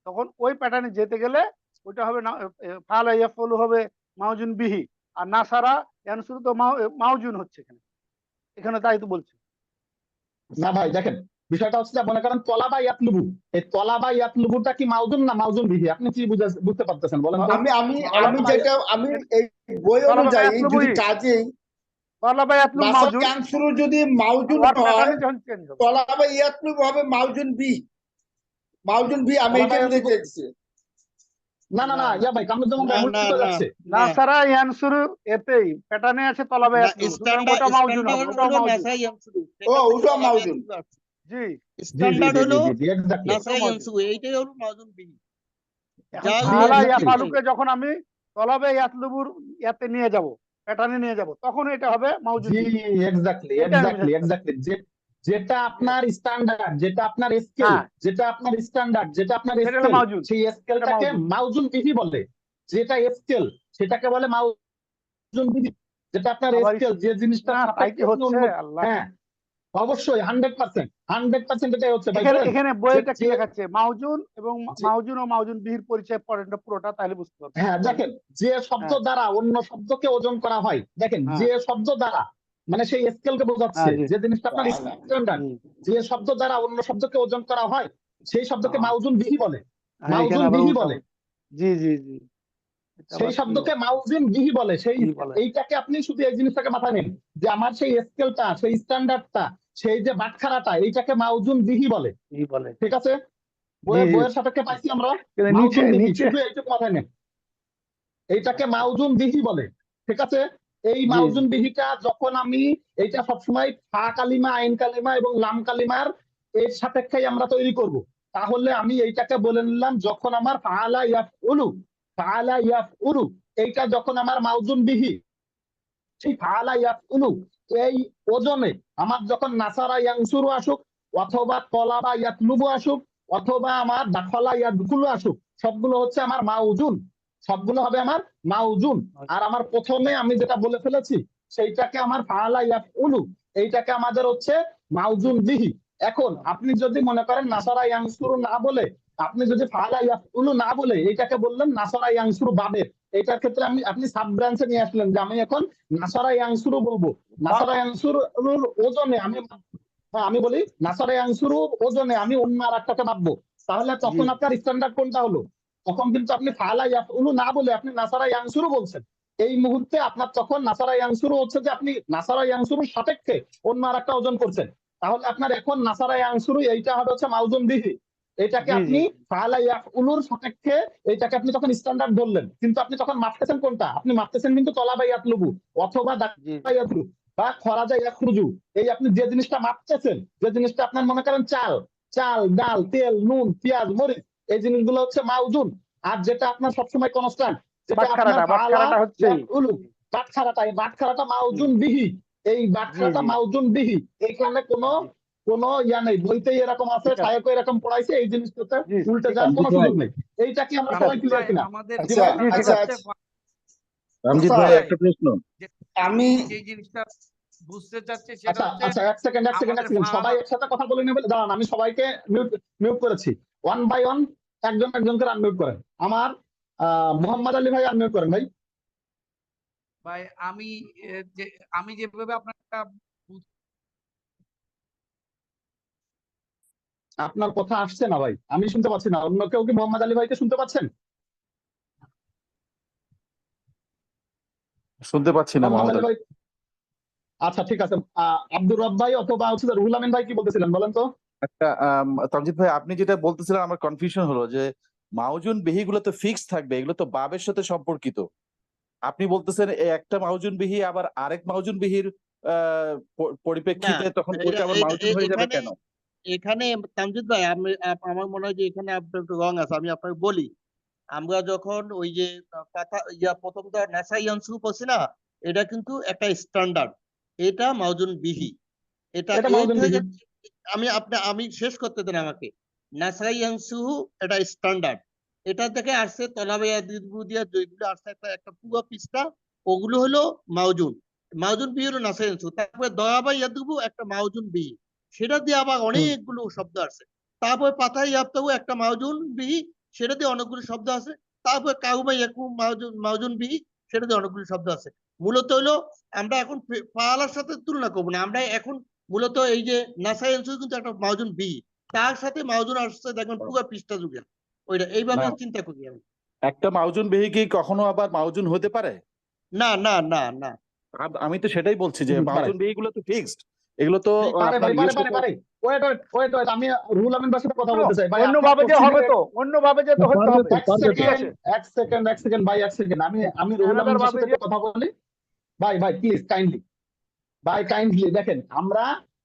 B: তখন ওই প্যাটার্নে যেতে গেলে ওইটা হবে না, ফাআলা ইয়াফআলু হবে মাউজুন বিহি, আর নাসারা ইয়ানসুরু তো মাউজুন হচ্ছে এখানে, এখানে তাই তো বলছে।
A: না ভাই দেখেন, বিষয়টা হচ্ছে যে মনে করেন তলা বা ইয়াতলুবু, এই তলা বা ইয়াতলুবুটা কি মাউজুন না মাউজুন বিহি, আপনি কি বুঝতে পারতেছেন বলেন তো?
H: আমি এই বই অনুযায়ী যদি কাজেই
B: তলাবা ইয়াতলুবু
H: নাসার
B: মাউজুন,
H: ইয়ানসুরু যদি মাউজুন
B: ওয়ার
H: হয়,
B: প্যাটার্নে যখন চেঞ্জ হবে
H: তলাবা ইয়াতলুবু হবে মাউজুন বি। মাউজুন বি আমি
A: তলাবা
H: এটা বলতে
A: ইয়াতলুবু-
H: চাইছি।
A: না ইয়া ভাই কামরুজ্জামান ভাই উল্টো হয়ে যাচ্ছে।
B: নাসারা ইয়ানসুরু এতেই প্যাটার্নে আছে তলাবা ইয়াতলুবু, সুতরাং ওটা মাউজুন হবে, ওটাও মাউজুন।
H: ও ওটা মাউজুন।
B: জি,
A: স্ট্যান্ডার্ড হলো এক্স্যাক্টলি।
I: এইটাই হলো মাউজুন বিহি।
B: এখন
I: যা
B: ফাআলা
A: exactly.
B: ইয়াফআলুকে যখন আমি তলাবে ইয়াতলুবুর ইয়াতে নিয়ে যাব, প্যাটার্নে নিয়ে যাব, তখন এটা হবে মাউজুন
A: জি
B: বিহি।
A: এক্স্যাক্টলি
B: এটা আমি
A: এক্স্যাক্টলি
B: বুঝাতে
A: এক্স্যাক্টলি যেটা আপনার স্ট্যান্ডার্ড, যেটা আপনার স্কেল,
B: হ্যাঁ।
A: যেটা আপনার স্ট্যান্ডার্ড, যেটা আপনার
B: সেটা হলো
A: স্কেল,
B: মাউজুন।
A: সেই স্কেলটাকে
B: মাউজুন।
A: মাউজুন বিহি বলে। যেটা স্কেল সেটাকে বলে মাউজুন বিহি। যেটা আপনার
B: আবার
A: স্কেল, যে জিনিসটা
B: না, তাই কি হচ্ছে? আল্লাহ,
A: হ্যাঁ অবশ্যই 100% এটাই হচ্ছে ভাই।
B: এখানে
A: শোনেন,
B: এখানে বইটা কি
A: যে-
B: লেখাচ্ছে? মাউজুন এবং
A: যে-
B: মাউজুন ও মাউজুন বিহির পরিচয় পড়েনটা পুরোটা, তাহলে বুঝতে পারবেন।
A: হ্যাঁ দেখেন, যে শব্দ
B: হ্যাঁ।
A: দ্বারা অন্য শব্দকে ওজন করা হয়, দেখেন
B: হ্যাঁ।
A: যে শব্দ দ্বারা মানে সেই স্কেলকে বোঝাচ্ছে,
B: হ্যাঁ, জি।
A: যে জিনিসটা আপনার স্ট্যান্ডার্ড,
B: হুম।
A: যে শব্দ দ্বারা অন্য শব্দকে ওজন করা হয় সেই শব্দকে
B: হ্যাঁ।
A: মাউজুন বিহি বলে।
B: হ্যাঁ,
A: মাউজুন
B: এখানে আবার
A: বিহি
B: উল্টা
A: বলে।
B: বলছে। জি জি জি, এটা
A: সেই
B: আবার কি
A: শব্দকে
B: বলে?
A: মাউজুন বিহি বলে। সেই
B: বিহি বলে।
A: এইটাকে আপনি শুধু এই জিনিসটাকে মাথায় নিন যে আমার সেই স্কেলটা, সেই স্ট্যান্ডার্ডটা, সেই যে বাটখারাটা, এইটাকে মাউজুন বিহি বলে।
B: কি বলে?
A: ঠিক আছে,
B: জি, জি।
A: বইয়ের সাপেক্ষে পাইছি আমরা
B: কিন্তু
A: মাউজুন বিহি,
B: নিচে
A: শুধু এইটুকু মাথায় নেন, এইটাকে মাউজুন বিহি বলে। ঠিক আছে, এই
B: জি,
A: মাউজুন বিহিটা যখন আমি, এইটা সবসময় ফা কালিমা, আইন কালিমা এবং লাম কালিমার এর সাপেক্ষেই আমরা তৈরি করব। তাহলে আমি এইটাকে বলে নিলাম, যখন আমার ফাআলা ইয়াফউলু, ফাআলা ইয়াফউলু এইটা যখন আমার মাউজুন বিহি, সেই ফাআলা ইয়াফউলু এই ওজনে আমার যখন নাসারা ইয়ানসুরু আসুক, অথবা তলাবা ইয়াতলুবু আসুক, অথবা আমার দাখলা ইয়াদখুলু আসুক, সবগুলো হচ্ছে আমার মাউজুন, সবগুলো হবে আমার মাউজুন। আর আমার প্রথমে আমি যেটা বলে ফেলেছি সেইটাকে আমার ফাআলা ইয়াফউলু, এইটাকে আমাদের হচ্ছে মাউজুন বিহি। এখন আপনি যদি মনে করেন নাসারা ইয়ানসুরু না বলে, আপনি যদি ফাআলা ইয়াফউলু না বলে এইটাকে বললেন নাসারা ইয়ানসুরু বাবের, এইটার ক্ষেত্রে আপনি সাব ব্রাঞ্চে নিয়ে আসলেন যে আমি এখন নাসারা ইয়ানসুরু বলবো। নাসারা ইয়ানসুরুর ওজনে আমি বলি নাসারা ইয়ানসুরু ওজনে আমি অন্য আর একটাকে ভাববো, তাহলে তখন
B: জি।
A: আপনার স্ট্যান্ডার্ড কোনটা হলো? তখন কিন্তু আপনি ফাআলা ইয়াফউলু না বলে আপনি নাসারা ইয়ানসুরু বলছেন। এই মুহূর্তে আপনার তখন নাসারা ইয়ানসুরু হচ্ছে যে আপনি নাসারা ইয়ানসুরুর সাপেক্ষে অন্য আর একটা ওজন করছেন। তাহলে আপনার এখন নাসারা ইয়ানসুরু এইটা হবে হচ্ছে মাউজুন বিহি। এটাকে
B: জি,
A: আপনি
B: জি।
A: ফাআলা ইয়াফউলুর সাপেক্ষে এইটাকে আপনি তখন স্ট্যান্ডার্ড ধরলেন, কিন্তু আপনি তখন মাপতেছেন কোনটা? আপনি মাপতেছেন কিন্তু তলাবা ইয়াতলুবু অথবা
B: জি।
A: দাখলা ইয়াতলু বা খরাজা ইয়াখরুজু। এই আপনি যে জিনিসটা মাপতেছেন, যে জিনিসটা আপনার মনে করেন চাল, ডাল, তেল, নুন, পেঁয়াজ, মরিচ, এই জিনিসগুলো হচ্ছে মাউজুন। আর যেটা আপনার সবসময় কনস্ট্যান্ট, যেটা আপনার ফাআলা
B: বাটখারাটা হচ্ছে
A: ইয়াফউলু, বাটখারাটা, এই বাটখারাটা মাউজুন বিহি। এই বাটখারাটা
B: জি।
A: মাউজুন বিহি। এইখানে কোনো ইয়া নেই, বইতেই এরকম আছে,
B: ঠিক আছে।
A: সাহেবও এরকম পড়াইছে, এই জিনিসটাতে
B: জি,
A: উল্টে
B: ঠিক
A: যাওয়ার
B: আছে।
A: কোনো সুযোগ নেই। এইটা কি আমরা
B: ঠিক
A: সবাই
B: আছে।
A: ক্লিয়ার কিনা?
F: আমাদের
A: জি ভাই,
B: জি, ঠিক আছে।
I: রামজিৎ ভাই একটা প্রশ্ন।
H: আমি
F: যে জিনিসটা বুঝতে চাচ্ছি সেটা হচ্ছে
A: আচ্ছা এক সেকেন্ড
F: আমাদের
A: সবাই একসাথে কথা বলে নেবেন। দাঁড়ান, আমি সবাইকে মিউট করেছি। ওয়ান বাই ওয়ান একজনকে আনমিউট করেন। আমার মোহাম্মদ আলী ভাই আনমিউট করেন ভাই।
F: ভাই আমি যেভাবে আপনারটা
A: আপনার কথা আসছে না ভাই, আমি শুনতে পাচ্ছি না। অন্য কেউ কি মোহাম্মদ আলী ভাইকে শুনতে পাচ্ছেন?
I: শুনতে পাচ্ছি না
A: মোহাম্মদ
I: মোহাম্মদ
A: আলী
I: আলী।
A: ভাই, আচ্ছা ঠিক আছে। আব্দুর রব ভাই অথবা হচ্ছে রুহুল আমিন ভাই কি বলতেছিলেন বলেন তো?
I: একটা তামজিদ ভাই, আপনি যেটা বলতেছিলেন আমার কনফিউশন হলো যে মাউজুন বিহি গুলো তো ফিক্স থাকবে, এগুলো তো বাবের সাথে সম্পর্কিত। আপনি বলতেছেন এই একটা মাউজুন বিহি আবার আরেক মাউজুন বিহির পরিপ্রেক্ষিতে তখন ওইটা আবার মাউজুন হয়ে যাবে কেন?
J: এখানে তামজিদ ভাই আমার মনে হয় যে এখানে আপনার একটু রং আছে, আমি আপনাকে বলি। আমরা যখন ওই যে কথা প্রথম তো নাসাই ইয়ানসুরু করছি না, এটা কিন্তু একটা স্ট্যান্ডার্ড, এটা মাউজুন বিহি। এটা
A: এটা
J: এর
A: মাউজুন
J: থেকে
A: বিহি।
J: আমি শেষ করতে দেন আমাকে। নাসাই ইয়ানসুরু এটা স্ট্যান্ডার্ড, এটা থেকে আসছে তলাবে ইয়াদরিবু দিয়া যেগুলো আসছে একটা পুরো পৃষ্ঠা, ওগুলো হলো মাউজুন। মাউজুন বি হলো নাসাই আনসুর। তারপরে দয়াবা ইয়াদরিবু একটা মাউজুন বি, সেটা দিয়ে আবার অনেকগুলো শব্দ আছে। তারপরে পাতায় ইয়াফতাহু একটা মাউজুন বি, সেটা দিয়ে অনেকগুলো শব্দ আছে। তারপরে কাউমা ইয়াকুম মাউজুন বি, সেটা দিয়ে অনেকগুলো শব্দ আছে। মূলত হলো আমরা এখন ফাআলার সাথে তুলনা করবো না, আমরা এখন মূলত এই যে নাসাই আনসুর কিন্তু একটা মাউজুন বি, তার সাথে মাউজুন আসছে দেখবেন পুরো পৃষ্ঠা যুগে, ওইটা এইভাবে
I: না,
J: চিন্তা করি আমি।
I: একটা মাউজুন বিহি কি কখনো আবার মাউজুন হতে পারে?
J: না না না না,
I: আমি তো সেটাই বলছি যে
A: পারে
I: মাউজুন বিহি গুলো তো ফিক্সড, এগুলো তো
A: পারে
I: আপনার
A: ভাই, পারে
I: ইউজ
A: পারে
I: করতে
A: পারে। ওয়েট আমি রুহুল আমিন ভাইয়ের সাথে কথা বলতে চাই ভাই।
B: অন্যভাবে যে হবে তো, অন্যভাবে যে তো হতে হবে।
A: এক সেকেন্ড ভাই, এক সেকেন্ড আমি রুহুল আমিন ভাইয়ের সাথে কথা বলি। ভাই প্লিজ কাইন্ডলি দেখেন,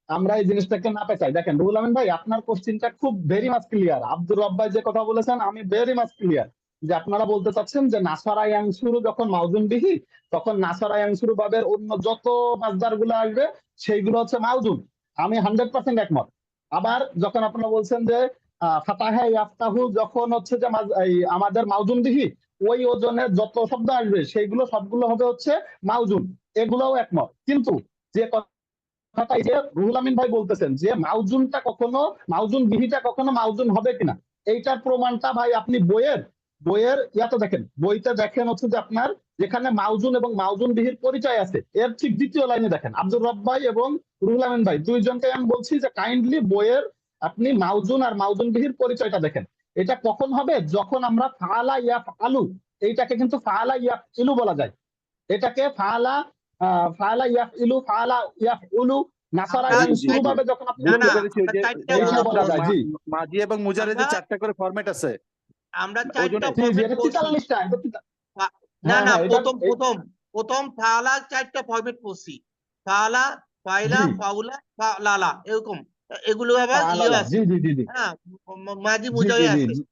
A: আমরা এই জিনিসটাকে না পেঁচাই। দেখেন রুহুল আমিন ভাই, আপনার কোশ্চিনটা খুব ভেরি মাচ ক্লিয়ার। আব্দুর রব ভাই যে কথা বলেছেন আমি ভেরি মাচ ক্লিয়ার, যে আপনারা বলতে চাচ্ছেন যে নাসারা ইয়ানসুরু যখন মাউজুন বিহি, তখন নাসারা ইয়ানসুরু বাবের অন্য যত মাসদার গুলো আসবে সেইগুলো হচ্ছে মাউজুন। আমি 100% একমত। আবার যখন আপনারা বলছেন যে ফাতাহা ইয়াফতাহু যখন হচ্ছে যে এই আমাদের মাউজুন বিহি, ওই ওজনের যত শব্দ আসবে সেইগুলো সবগুলো হবে হচ্ছে মাউজুন, এগুলোও একমত। কিন্তু যে কথাটা এই যে রুহুল আমিন ভাই বলতেছেন যে মাউজুনটা কখনো, মাউজুন বিহিটা কখনো মাউজুন হবে কিনা, এইটার প্রমাণটা ভাই আপনি বইয়ের ইয়াতে দেখেন, বইতে দেখেন হচ্ছে যে আপনার যেখানে মাউজুন এবং মাউজুন বিহির পরিচয় আছে এর ঠিক দ্বিতীয় লাইনে দেখেন আব্দুর রব ভাই এবং রুহুল আমিন ভাই দুইজনকে আমি বলছি যে কাইন্ডলি বইয়ের আপনি মাউজুন আর মাউজুন বিহির পরিচয়টা দেখেন। এটা কখন হবে? যখন আমরা ফাআলা ইয়াফআলু, এইটাকে কিন্তু ফাআলা ইয়াফইলু বলা যায়। এটাকে ফাআলা ইয়াফইলু, ফাআলা ইয়াফউলু, নাসারা ইয়ানসুরু ভাবে যখন আপনি
J: না,
A: বলবেন,
I: পেরেছি, ওই যে
A: এইটা বলা যায়। জি
I: মাজি এবং মুজারে যে 4টা করে ফরম্যাট আছে,
J: আমরা
I: ওজনে
J: 4টা
A: জি জি,
J: ফরম্যাট
A: এটা
J: পড়ছি।
A: 43টা।
J: না
A: হ্যাঁ
J: না,
A: হ্যাঁ, এটা
J: প্রথম ফাআলা 4টা ফরম্যাট পড়ছি। ফাআলা, ফাইলা,
A: জি
J: ফাউলা, লালা, এরকম এগুলো আবার ইয়ে
A: ফাআলা,
J: আছে।
A: জি জি জি জি
J: হ্যাঁ, মাঝি
A: জি
J: মুজারি
A: জি জি
J: আছে।
A: জি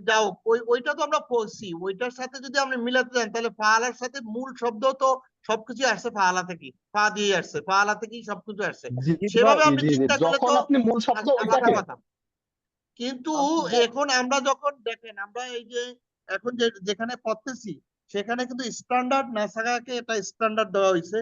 J: যাও, ওইটা তো আমরা পড়ছি। ওইটার সাথে যদি আমরা মিলাতে যান তাহলে ফাআলার সাথে মূল শব্দ তো সবকিছু আসছে ফাআলা থেকে, ফা দিয়ে আসছে, ফাআলা থেকেই সবকিছু আসছে।
A: জি
J: সেভাবে
A: জি
J: আপনি
A: জি জি,
J: চিন্তা করলে
A: যখন
J: তো
A: আপনি মূল শব্দ
J: আলাদা
A: ওইটাকে
J: কথা। কিন্তু এখন আমরা যখন দেখেন, আমরা এই যে এখন যেখানে পড়তেছি সেখানে কিন্তু স্ট্যান্ডার্ড নাসাগাকে একটা স্ট্যান্ডার্ড দেওয়া হয়েছে,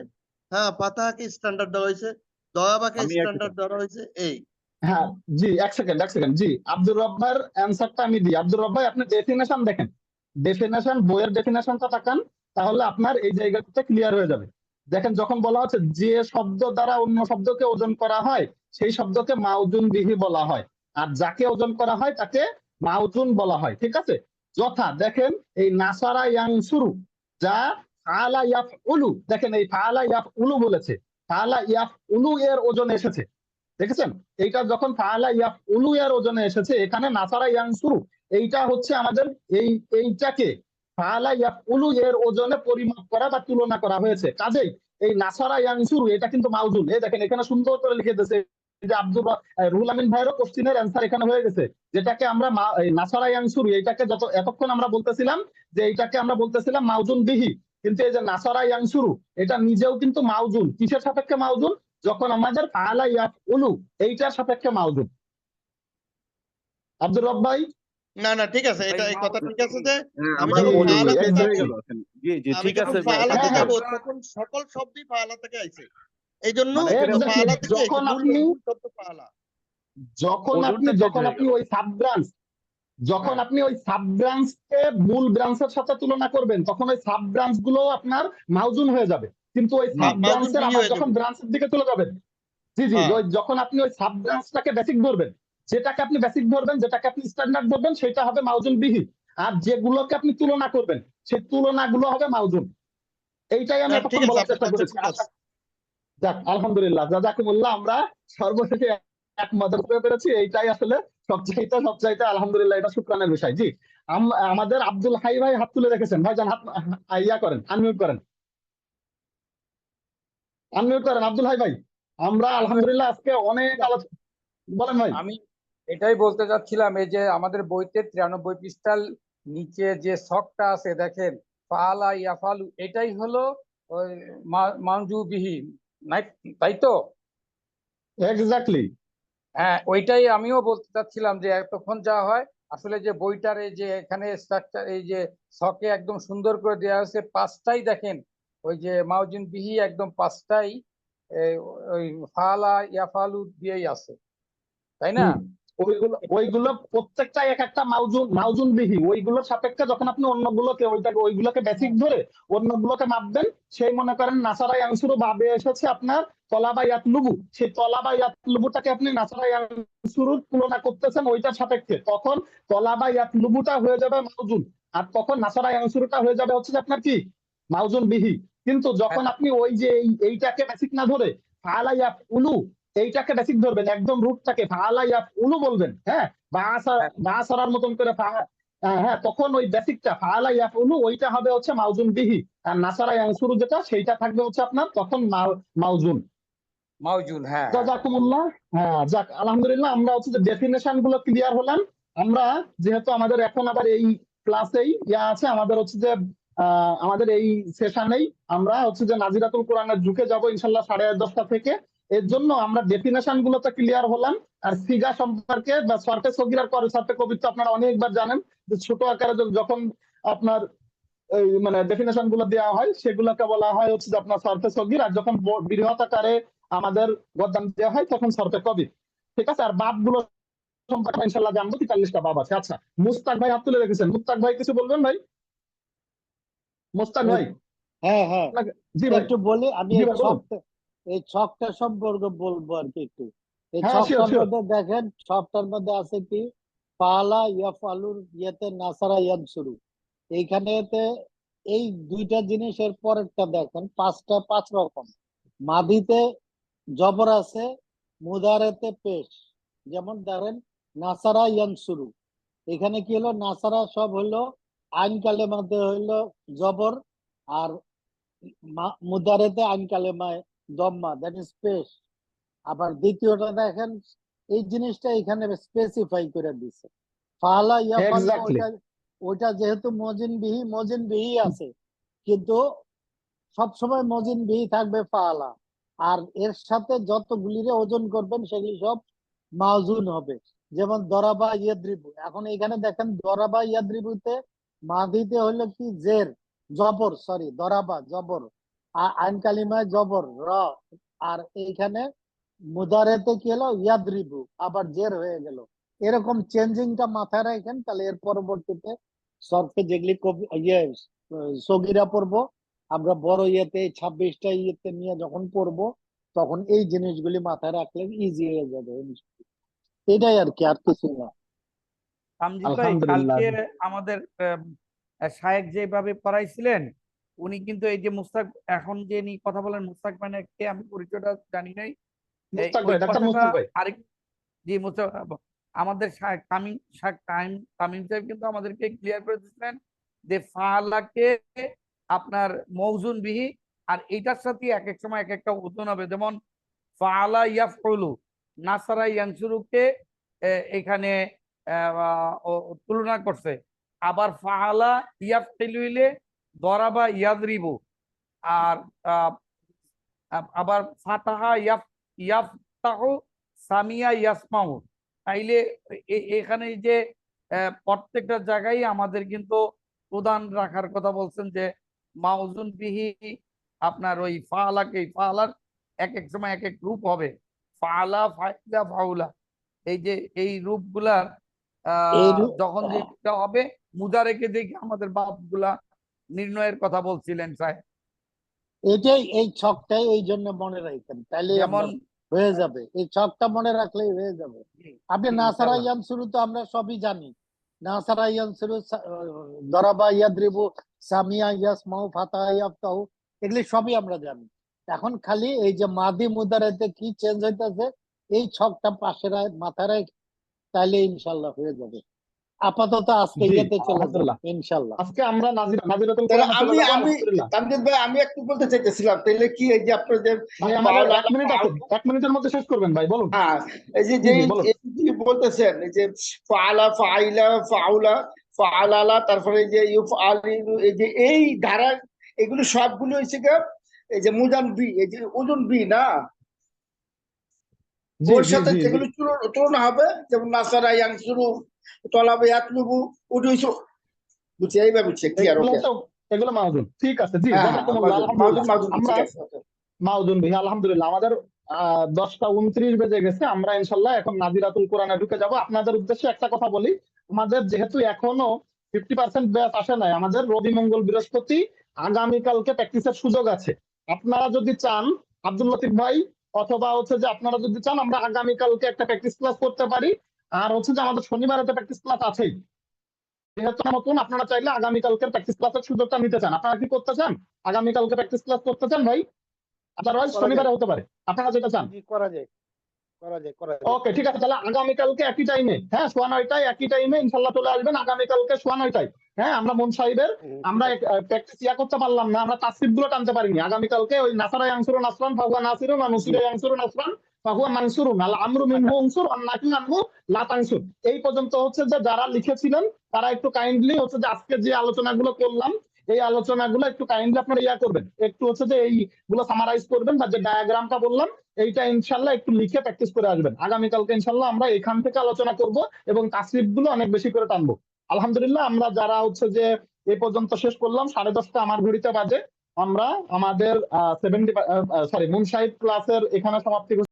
J: হ্যাঁ, পাতাহাকে স্ট্যান্ডার্ড দেওয়া হয়েছে, দয়াবাকে
I: আমি
J: স্ট্যান্ডার্ড দেওয়া হয়েছে। এই
A: হ্যাঁ জি, এক সেকেন্ড জি, আব্দুর রব্বার অ্যান্সারটা আমি দিই। আব্দুর রব্বাই আপনি ডেফিনেশন দেখেন, ডেফিনেশন বইয়ের ডেফিনেশনটা তাকান, তাহলে আপনার এই জায়গাটাতে ক্লিয়ার হয়ে যাবে। দেখেন যখন বলা হচ্ছে যে শব্দ দ্বারা অন্য শব্দকে ওজন করা হয় সেই শব্দকে মাউজুন বিহি বলা হয়, আর যাকে ওজন করা হয় তাকে মাউজুন বলা হয়। ঠিক আছে? যথা দেখেন এই নাসারা ইয়ানসুরু, যা ফাআলা ইয়াফউলু, দেখেন এই ফাআলা ইয়াফউলু বলেছে, ফাআলা ইয়াফউলু এর ওজনে এসেছে। দেখেছেন? এইটা যখন ফাআলা ইয়াফউলু এর ওজনে এসেছে, এখানে নাসারা ইয়ানসুরু এইটা হচ্ছে আমাদের এইটাকে ফাআলা ইয়াফউলু এর ওজনে পরিমাপ করা বা তুলনা করা হয়েছে। কাজেই এই নাসারা ইয়ানসুরু এটা কিন্তু মাউজুন। এই দেখেন এখানে সুন্দর করে লিখে দিয়েছে যে রুহুল আমিন ভাইয়েরও কোশ্চিনের অ্যান্সার এখানে হয়ে গেছে, যেটাকে আমরা এই নাসারা ইয়ানসুরু এইটাকে এতক্ষণ আমরা বলতেছিলাম যে এইটাকে আমরা বলতেছিলাম মাউজুন বিহি, কিন্তু এই যে নাসারা ইয়ানসুরু এটা নিজেও কিন্তু মাউজুন। কিসের সাপেক্ষে মাউজুন? যখন আমাদের ফাআলা ইয়াফউলু এইটার সাপেক্ষে মাউজুন। আব্দুর রব ভাই,
J: না না, ঠিক আছে, এটা এই কথা ঠিক আছে যে আমি
A: জি,
J: যখন
A: জি, জি,
J: ফাআলাতে
A: একদম।
J: যাবো,
I: জি জি
J: আমি
I: ঠিক
J: যখন
I: আছে
J: ফাআলাতে
A: হ্যাঁ,
J: যাবো তখন সকল শব্দই ফাআলা থেকে আইছে। এই জন্য
I: মানে
J: কিন্তু
A: exactly,
J: ফাআলা থেকে
A: যখন
J: মূল
A: আপনি
J: মূল শব্দ ফাআলা।
I: ওজনটা চেঞ্জ
A: যখন
I: হয়ে
A: আপনি
I: গেল।
A: ওই সাব ব্রাঞ্চ, যখন
J: হ্যাঁ,
A: আপনি ওই সাব ব্রাঞ্চকে মূল ব্রাঞ্চের সাথে তুলনা করবেন তখন ওই সাব ব্রাঞ্চ গুলো আপনার মাউজুন হয়ে যাবে। কিন্তু ওই সাব
J: মাউজুন
A: ব্রাঞ্চের
J: বিহি
A: আবার
J: হয়ে
A: যখন
J: যাবে।
A: ব্রাঞ্চের দিকে চলে যাবেন, জি জি,
J: হ্যাঁ,
A: যখন আপনি ওই সাব ব্রাঞ্চটাকে বেসিক ধরবেন, যেটাকে আপনি বেসিক ধরবেন, যেটাকে আপনি স্ট্যান্ডার্ড ধরবেন, সেটা হবে মাউজুন বিহি। আর যেগুলোকে আপনি তুলনা করবেন সেই তুলনাগুলো হবে মাউজুন। এইটাই আমি
J: না, ঠিক
A: এতক্ষণ
J: আছে,
A: বলার
J: আপনার
A: চেষ্টা
J: কনসেপ্ট
A: করেছি।
J: ঠিক আছে।
A: যাক আলহামদুলিল্লাহ, জাযাকুমুল্লাহ, আমরা সর্বশেষে একমত হতে পেরেছি, এইটাই আসলে সবচাইতে আলহামদুলিল্লাহ, এটা শুকরানের বিষয়। জি, আমাদের আব্দুল হাই ভাই হাত তুলে রেখেছেন। ভাই যান হাত ইয়া করেন, আনমিউট করেন, আব্দুল হাই ভাই। আমরা আলহামদুলিল্লাহ আজকে অনেক আলোচনা, বলেন ভাই।
K: আমি এটাই বলতে চাচ্ছিলাম, এই যে আমাদের বইতে 93 পৃষ্ঠার নিচে যে শখটা আছে দেখেন, ফাআলা ইয়াফালু, এটাই হলো ওই মাউজু বিহি, তাই তো?
A: এক্স্যাক্টলি
K: হ্যাঁ, ওইটাই আমিও বলতে চাচ্ছিলাম যে এতক্ষণ যা হয় আসলে যে বইটার এই যে এখানে স্ট্রাকচার এই যে ছকে একদম সুন্দর করে দেওয়া হয়েছে, পাঁচটাই দেখেন ওই যে মাউজিন বিহি একদম পাঁচটাই ওই ফালা ইয়াফালু দিয়েই আছে, তাই না?
A: ওইগুলো প্রত্যেকটা এক একটা মাউজুন বিহি, ওইগুলোর সাপেক্ষে যখন আপনি অন্যগুলোকে ওইগুলোকে বেসিক ধরে অন্যগুলোকে মাপবেন, সেই মনে করেন নাসারা ইয়ানসুরু বাবে এসেছে আপনার তলাবা ইয়াতলুবু, সেই তলাবা ইয়াতলুবুটাকে আপনি নাসারা ইয়ানসুরু তুলনা করতেছেন ওইটার সাপেক্ষে, তখন তলাবা ইয়াতলুবুটা হয়ে যাবে মাউজুন, আর তখন নাসারা ইয়ানসুরুটা হয়ে যাবে হচ্ছে যে আপনার কি মাউজুন বিহি। কিন্তু যখন আপনি ওই যে এইটাকে বেসিক না ধরে ফালা ইয়াফউলু এইটাকে বেসিক ধরবেন, একদম রুটটাকে ফালা ইয়াফউলু বলবেন, হ্যাঁ বা সরার মতন করে হ্যাঁ, তখন ওই বেসিকটা ফালা ইয়াফউলু ওইটা হবে হচ্ছে মাউজুন বিহি, আর নাসারা ইয়ানসুরু যেটা সেইটা থাকবে হচ্ছে আপনার তখন মাউজুন।
K: মাউজুন, হ্যাঁ।
A: জাযাকুমুল্লাহ। হ্যাঁ, যাক আলহামদুলিল্লাহ, আমরা হচ্ছে যে ডেফিনেশন গুলো ক্লিয়ার হলাম। আমরা যেহেতু আমাদের এখন আবার এই ক্লাসেই আছে, আমাদের হচ্ছে যে আমাদের এই সেশনেই আমরা হচ্ছে যে নাজিরাতুল কোরআনের ঢুকে যাব ইনশাল্লাহ 10:30 থেকে। এর জন্য আমরা ডেফিনেশন গুলোতে ক্লিয়ার হলাম। আর সিগা সম্পর্কে বা সরফে সগীরার পরে সরফে কবির তো আপনারা অনেকবার জানেন যে ছোট আকারে যখন আপনার এই মানে ডেফিনেশন গুলো দেওয়া হয় সেগুলোকে বলা হয় হচ্ছে যে আপনার সরফে সগীর, আর যখন বৃহৎ আকারে আমাদের গদ্যান দেওয়া হয় তখন সরফে কবির। ঠিক আছে, আর বাপ গুলো সম্পর্কে ইনশাল্লাহ জানবো, 43টা বাব আছে। আচ্ছা, মুস্তাক ভাই হাত তুলে রেখেছেন, মুস্তাক ভাই কিছু বলবেন ভাই? মুস্তাক ভাই।
C: হ্যাঁ,
A: জি ভাই,
C: একটু বলি আমি
A: জি ভাই বলুন।
C: এই ছকটা সম্পর্কে বলবো আর কি একটু। এই
A: হ্যাঁ,
C: ছকটার মধ্যে দেখেন, ছকটার মধ্যে আছে কি ফালা ইয়াফআলুর ইয়েতে নাসারা ইয়ানসুরু, এইখানেতে এই দুইটা জিনিসের পরেরটা দেখেন, পাঁচ রকম। মাদিতে জবর আছে, মুদারেতে পেশ, যেমন ধরেন নাসারা ইয়ানসুরু, এখানে কি হলো নাসারা সব হলো আইন কালেমাতে হইলো জবর, আর মুদারেতে আইন কালেমায় দম্মা, দ্যাট ইজ পেশ। আবার দ্বিতীয়টা দেখেন, এই জিনিসটা এখানে স্পেসিফাই করে দিছে, ফালা ইয়াফালু, ওইটা যেহেতু মজিন বিহি আছে, কিন্তু সবসময় মজিন বিহি থাকবে ফালা, আর এর সাথে যতগুলিরে ওজন করবেন সেগুলি সব মাউজুন হবে। যেমন দরাবা ইয়াদ্রিবু, এখন এখানে দেখেন দরাবা ইয়াদ্রিবুতে মাদিতে হলো কি জের জবর, সরি দরাবা জবর, আইন কালিমায় জবর র, আর এইখানে মুদারেতে কি হলো ইয়াদ্রিবু আবার জের হয়ে গেল। এরকম চেঞ্জিংটা মাথায় রাখেন, তাহলে এর পরবর্তীতে সরফে যেগুলি সগীরা পড়বো আমরা বড় ইয়েতে 26টা ইয়েতে নিয়ে যখন পড়বো তখন এই জিনিসগুলি মাথায় রাখলে ইজি হয়ে যাবে। এটাই আর কি, আর কিছু না।
F: তামজিদ ভাই, কালকে আমাদের শায়েখ যেভাবে পড়াইছিলেন উনি কিন্তু এই যে মুস্তাক, এখন যে কথা বলেন মুস্তাক মানে কে আমি পরিচয়টা জানি নাই, আরেক জি মুস্তাক, আমাদের তামিম সাহেব কিন্তু আমাদেরকে ক্লিয়ার করে দিচ্ছিলেন যে ফালাকে আপনার মৌজুন বিহি, আর এইটার সাথে এক এক সময় এক একটা ওজন হবে। যেমন ফালা ইয়াফউলু নাসারা ইয়ানসুরুকে এখানে তুলনা করছে, আবার ফালা ইয়াফইলুইলে দরাবা ইয়াদরিবু, আর আবার ফাতাহা ইয়াফতাহু সামিয়া ইয়াসমাউ। তাইলে এখানে যে প্রত্যেকটা জায়গায় আমাদের কিন্তু প্রধান রাখার কথা বলছেন যে মাউজুন বিহি আপনার ওই ফালার এক এক সময় এক এক রূপ হবে, ফালা ফাইলা ফাউলা, এই যে এই রূপগুলার যখন যেটা হবে মুদারেকে দেখে আমাদের বাপগুলা নির্ণয়ের কথা বলছিলেন সাহেব।
C: এটাই এই ছকটাই এই জন্য মনে রাখেন, তাহলে
F: যেমন
C: হয়ে যাবে, এই ছকটা মনে রাখলেই হয়ে যাবে। আপনি নাসারা ইয়ানসুরু তো আমরা সবই জানি, নাসারা ইয়ানসুরু দরাবা ইয়াদরিবু সামিয়া ইয়াসমাউ ফাতাহা ইয়াফতাহু, এগুলি সবই আমরা জানি। এখন খালি এই যে মাদি মুদারেতে কি চেঞ্জ হইতেছে এই ছকটা পাশে মাথায় রাখ, তাহলে ইনশাল্লাহ হয়ে যাবে। আপাতত আজকে ইয়েতে চলে যাবে ইনশাল্লাহ।
A: আজকে আমরা নাজিরাতুল
H: কোরআন আমি তামজিদ ভাই আমি একটু বলতে চাইতেছিলাম, তাহলে কি এই যে আপনার যে
A: 1 মিনিটের মধ্যে শেষ করবেন ভাই, বলুন।
H: হ্যাঁ, এই যে বলতেছেন এই যে ফাআলা ফাইলা ফাউলা ফাআলালা, তারপরে যে ইউফআলিলু, এই যে এই ধারা এগুলো সবগুলো হচ্ছে এই যে মুজান বি, এই যে ওজন বি না,
A: জি
H: ওর
A: জি
H: সাথে
A: জি জি
H: যেগুলো তুলনা হবে, যেমন নাসারা ইয়ানসুরু তলাবে ইয়াতলুবু উদুইসু, বুঝছি এইভাবে বুঝছি ক্লিয়ার।
A: এগুলো
H: ওকে,
A: হচ্ছে এগুলো মাউজুন। ঠিক আছে, জি,
H: হ্যাঁ হ্যাঁ,
A: জাযাকুমুল্লাহ, আলহামদুলিল্লাহ।
H: মাউজুদ
A: আমরা
H: ঠিক আছে। ওকে,
A: মাউজুন ভাই, আলহামদুলিল্লাহ, আমাদের 10টা 29 বেজে গেছে। আমরা ইনশাল্লাহ এখন নাজিরাতুল কোরআনে ঢুকে যাব। আপনাদের উদ্দেশ্যে একটা কথা বলি, আমাদের যেহেতু এখনো 50% ব্যাচ আসে নাই, আমাদের রবি মঙ্গল বৃহস্পতি আগামীকালকে প্র্যাকটিসের সুযোগ আছে। আপনারা যদি চান আব্দুল লতিফ ভাই, অথবা হচ্ছে যে আপনারা যদি চান আমরা আগামীকালকে একটা প্র্যাকটিস ক্লাস করতে পারি। আর হচ্ছে যে আমাদের শনিবার একটা প্র্যাকটিস ক্লাস আছেই। যেহেতু নতুন, আপনারা চাইলে আগামীকালকে প্র্যাকটিস ক্লাসের সুযোগটা নিতে চান। আপনারা কি করতে চান? আগামীকালকে প্র্যাকটিস ক্লাস করতে চান ভাই? আদারওয়াইজ
B: করা যায়,
A: শনিবারে হতে পারে, আপনারা যেটা চান।
B: জি করা যায়, করা যায়, করা যায়।
A: ওকে, ঠিক আছে, তাহলে আগামীকালকে একই টাইমে, হ্যাঁ, 9:15টায় একই টাইমে ইনশাল্লাহ চলে আসবেন। আগামীকালকে 9:15টায়, হ্যাঁ, আমরা মন সাহেবের আমরা
B: ঠিক আছে।
A: প্র্যাকটিস করতে পারলাম না, আমরা তাসরিফ গুলো টানতে পারিনি। আগামীকালকে ওই নাসারা ইয়ানসুরু নাসরান ফাহুয়া নাসিরুন ওয়া নুসিরা ইয়ানসুরু নাসরান ফাহুয়া মানসুরুন আল আমরু মিনহু উনসুর ওয়ান নাহি আনহু লা তানসুর। এই পর্যন্ত হচ্ছে যে যারা লিখেছিলেন তারা একটু কাইন্ডলি হচ্ছে যে আজকে যে আলোচনাগুলো করলাম, এই আলোচনাগুলো একটু কাইন্ডলি আপনারা করবেন, একটু হচ্ছে যে এইগুলো সামারাইজ করবেন, বা যে ডায়াগ্রামটা বললাম এইটা ইনশাল্লাহ একটু লিখে প্র্যাকটিস করে আসবেন। আগামীকালকে ইনশাল্লাহ আমরা এখান থেকে আলোচনা করব এবং তাসরিফ গুলো অনেক বেশি করে টানবো। আলহামদুলিল্লাহ, আমরা যারা হচ্ছে যে এই পর্যন্ত শেষ করলাম, 10:30টা আমার ঘড়িতে বাজে, আমরা আমাদের 70 মুনশাহিদ ক্লাসের এখানে সমাপ্তি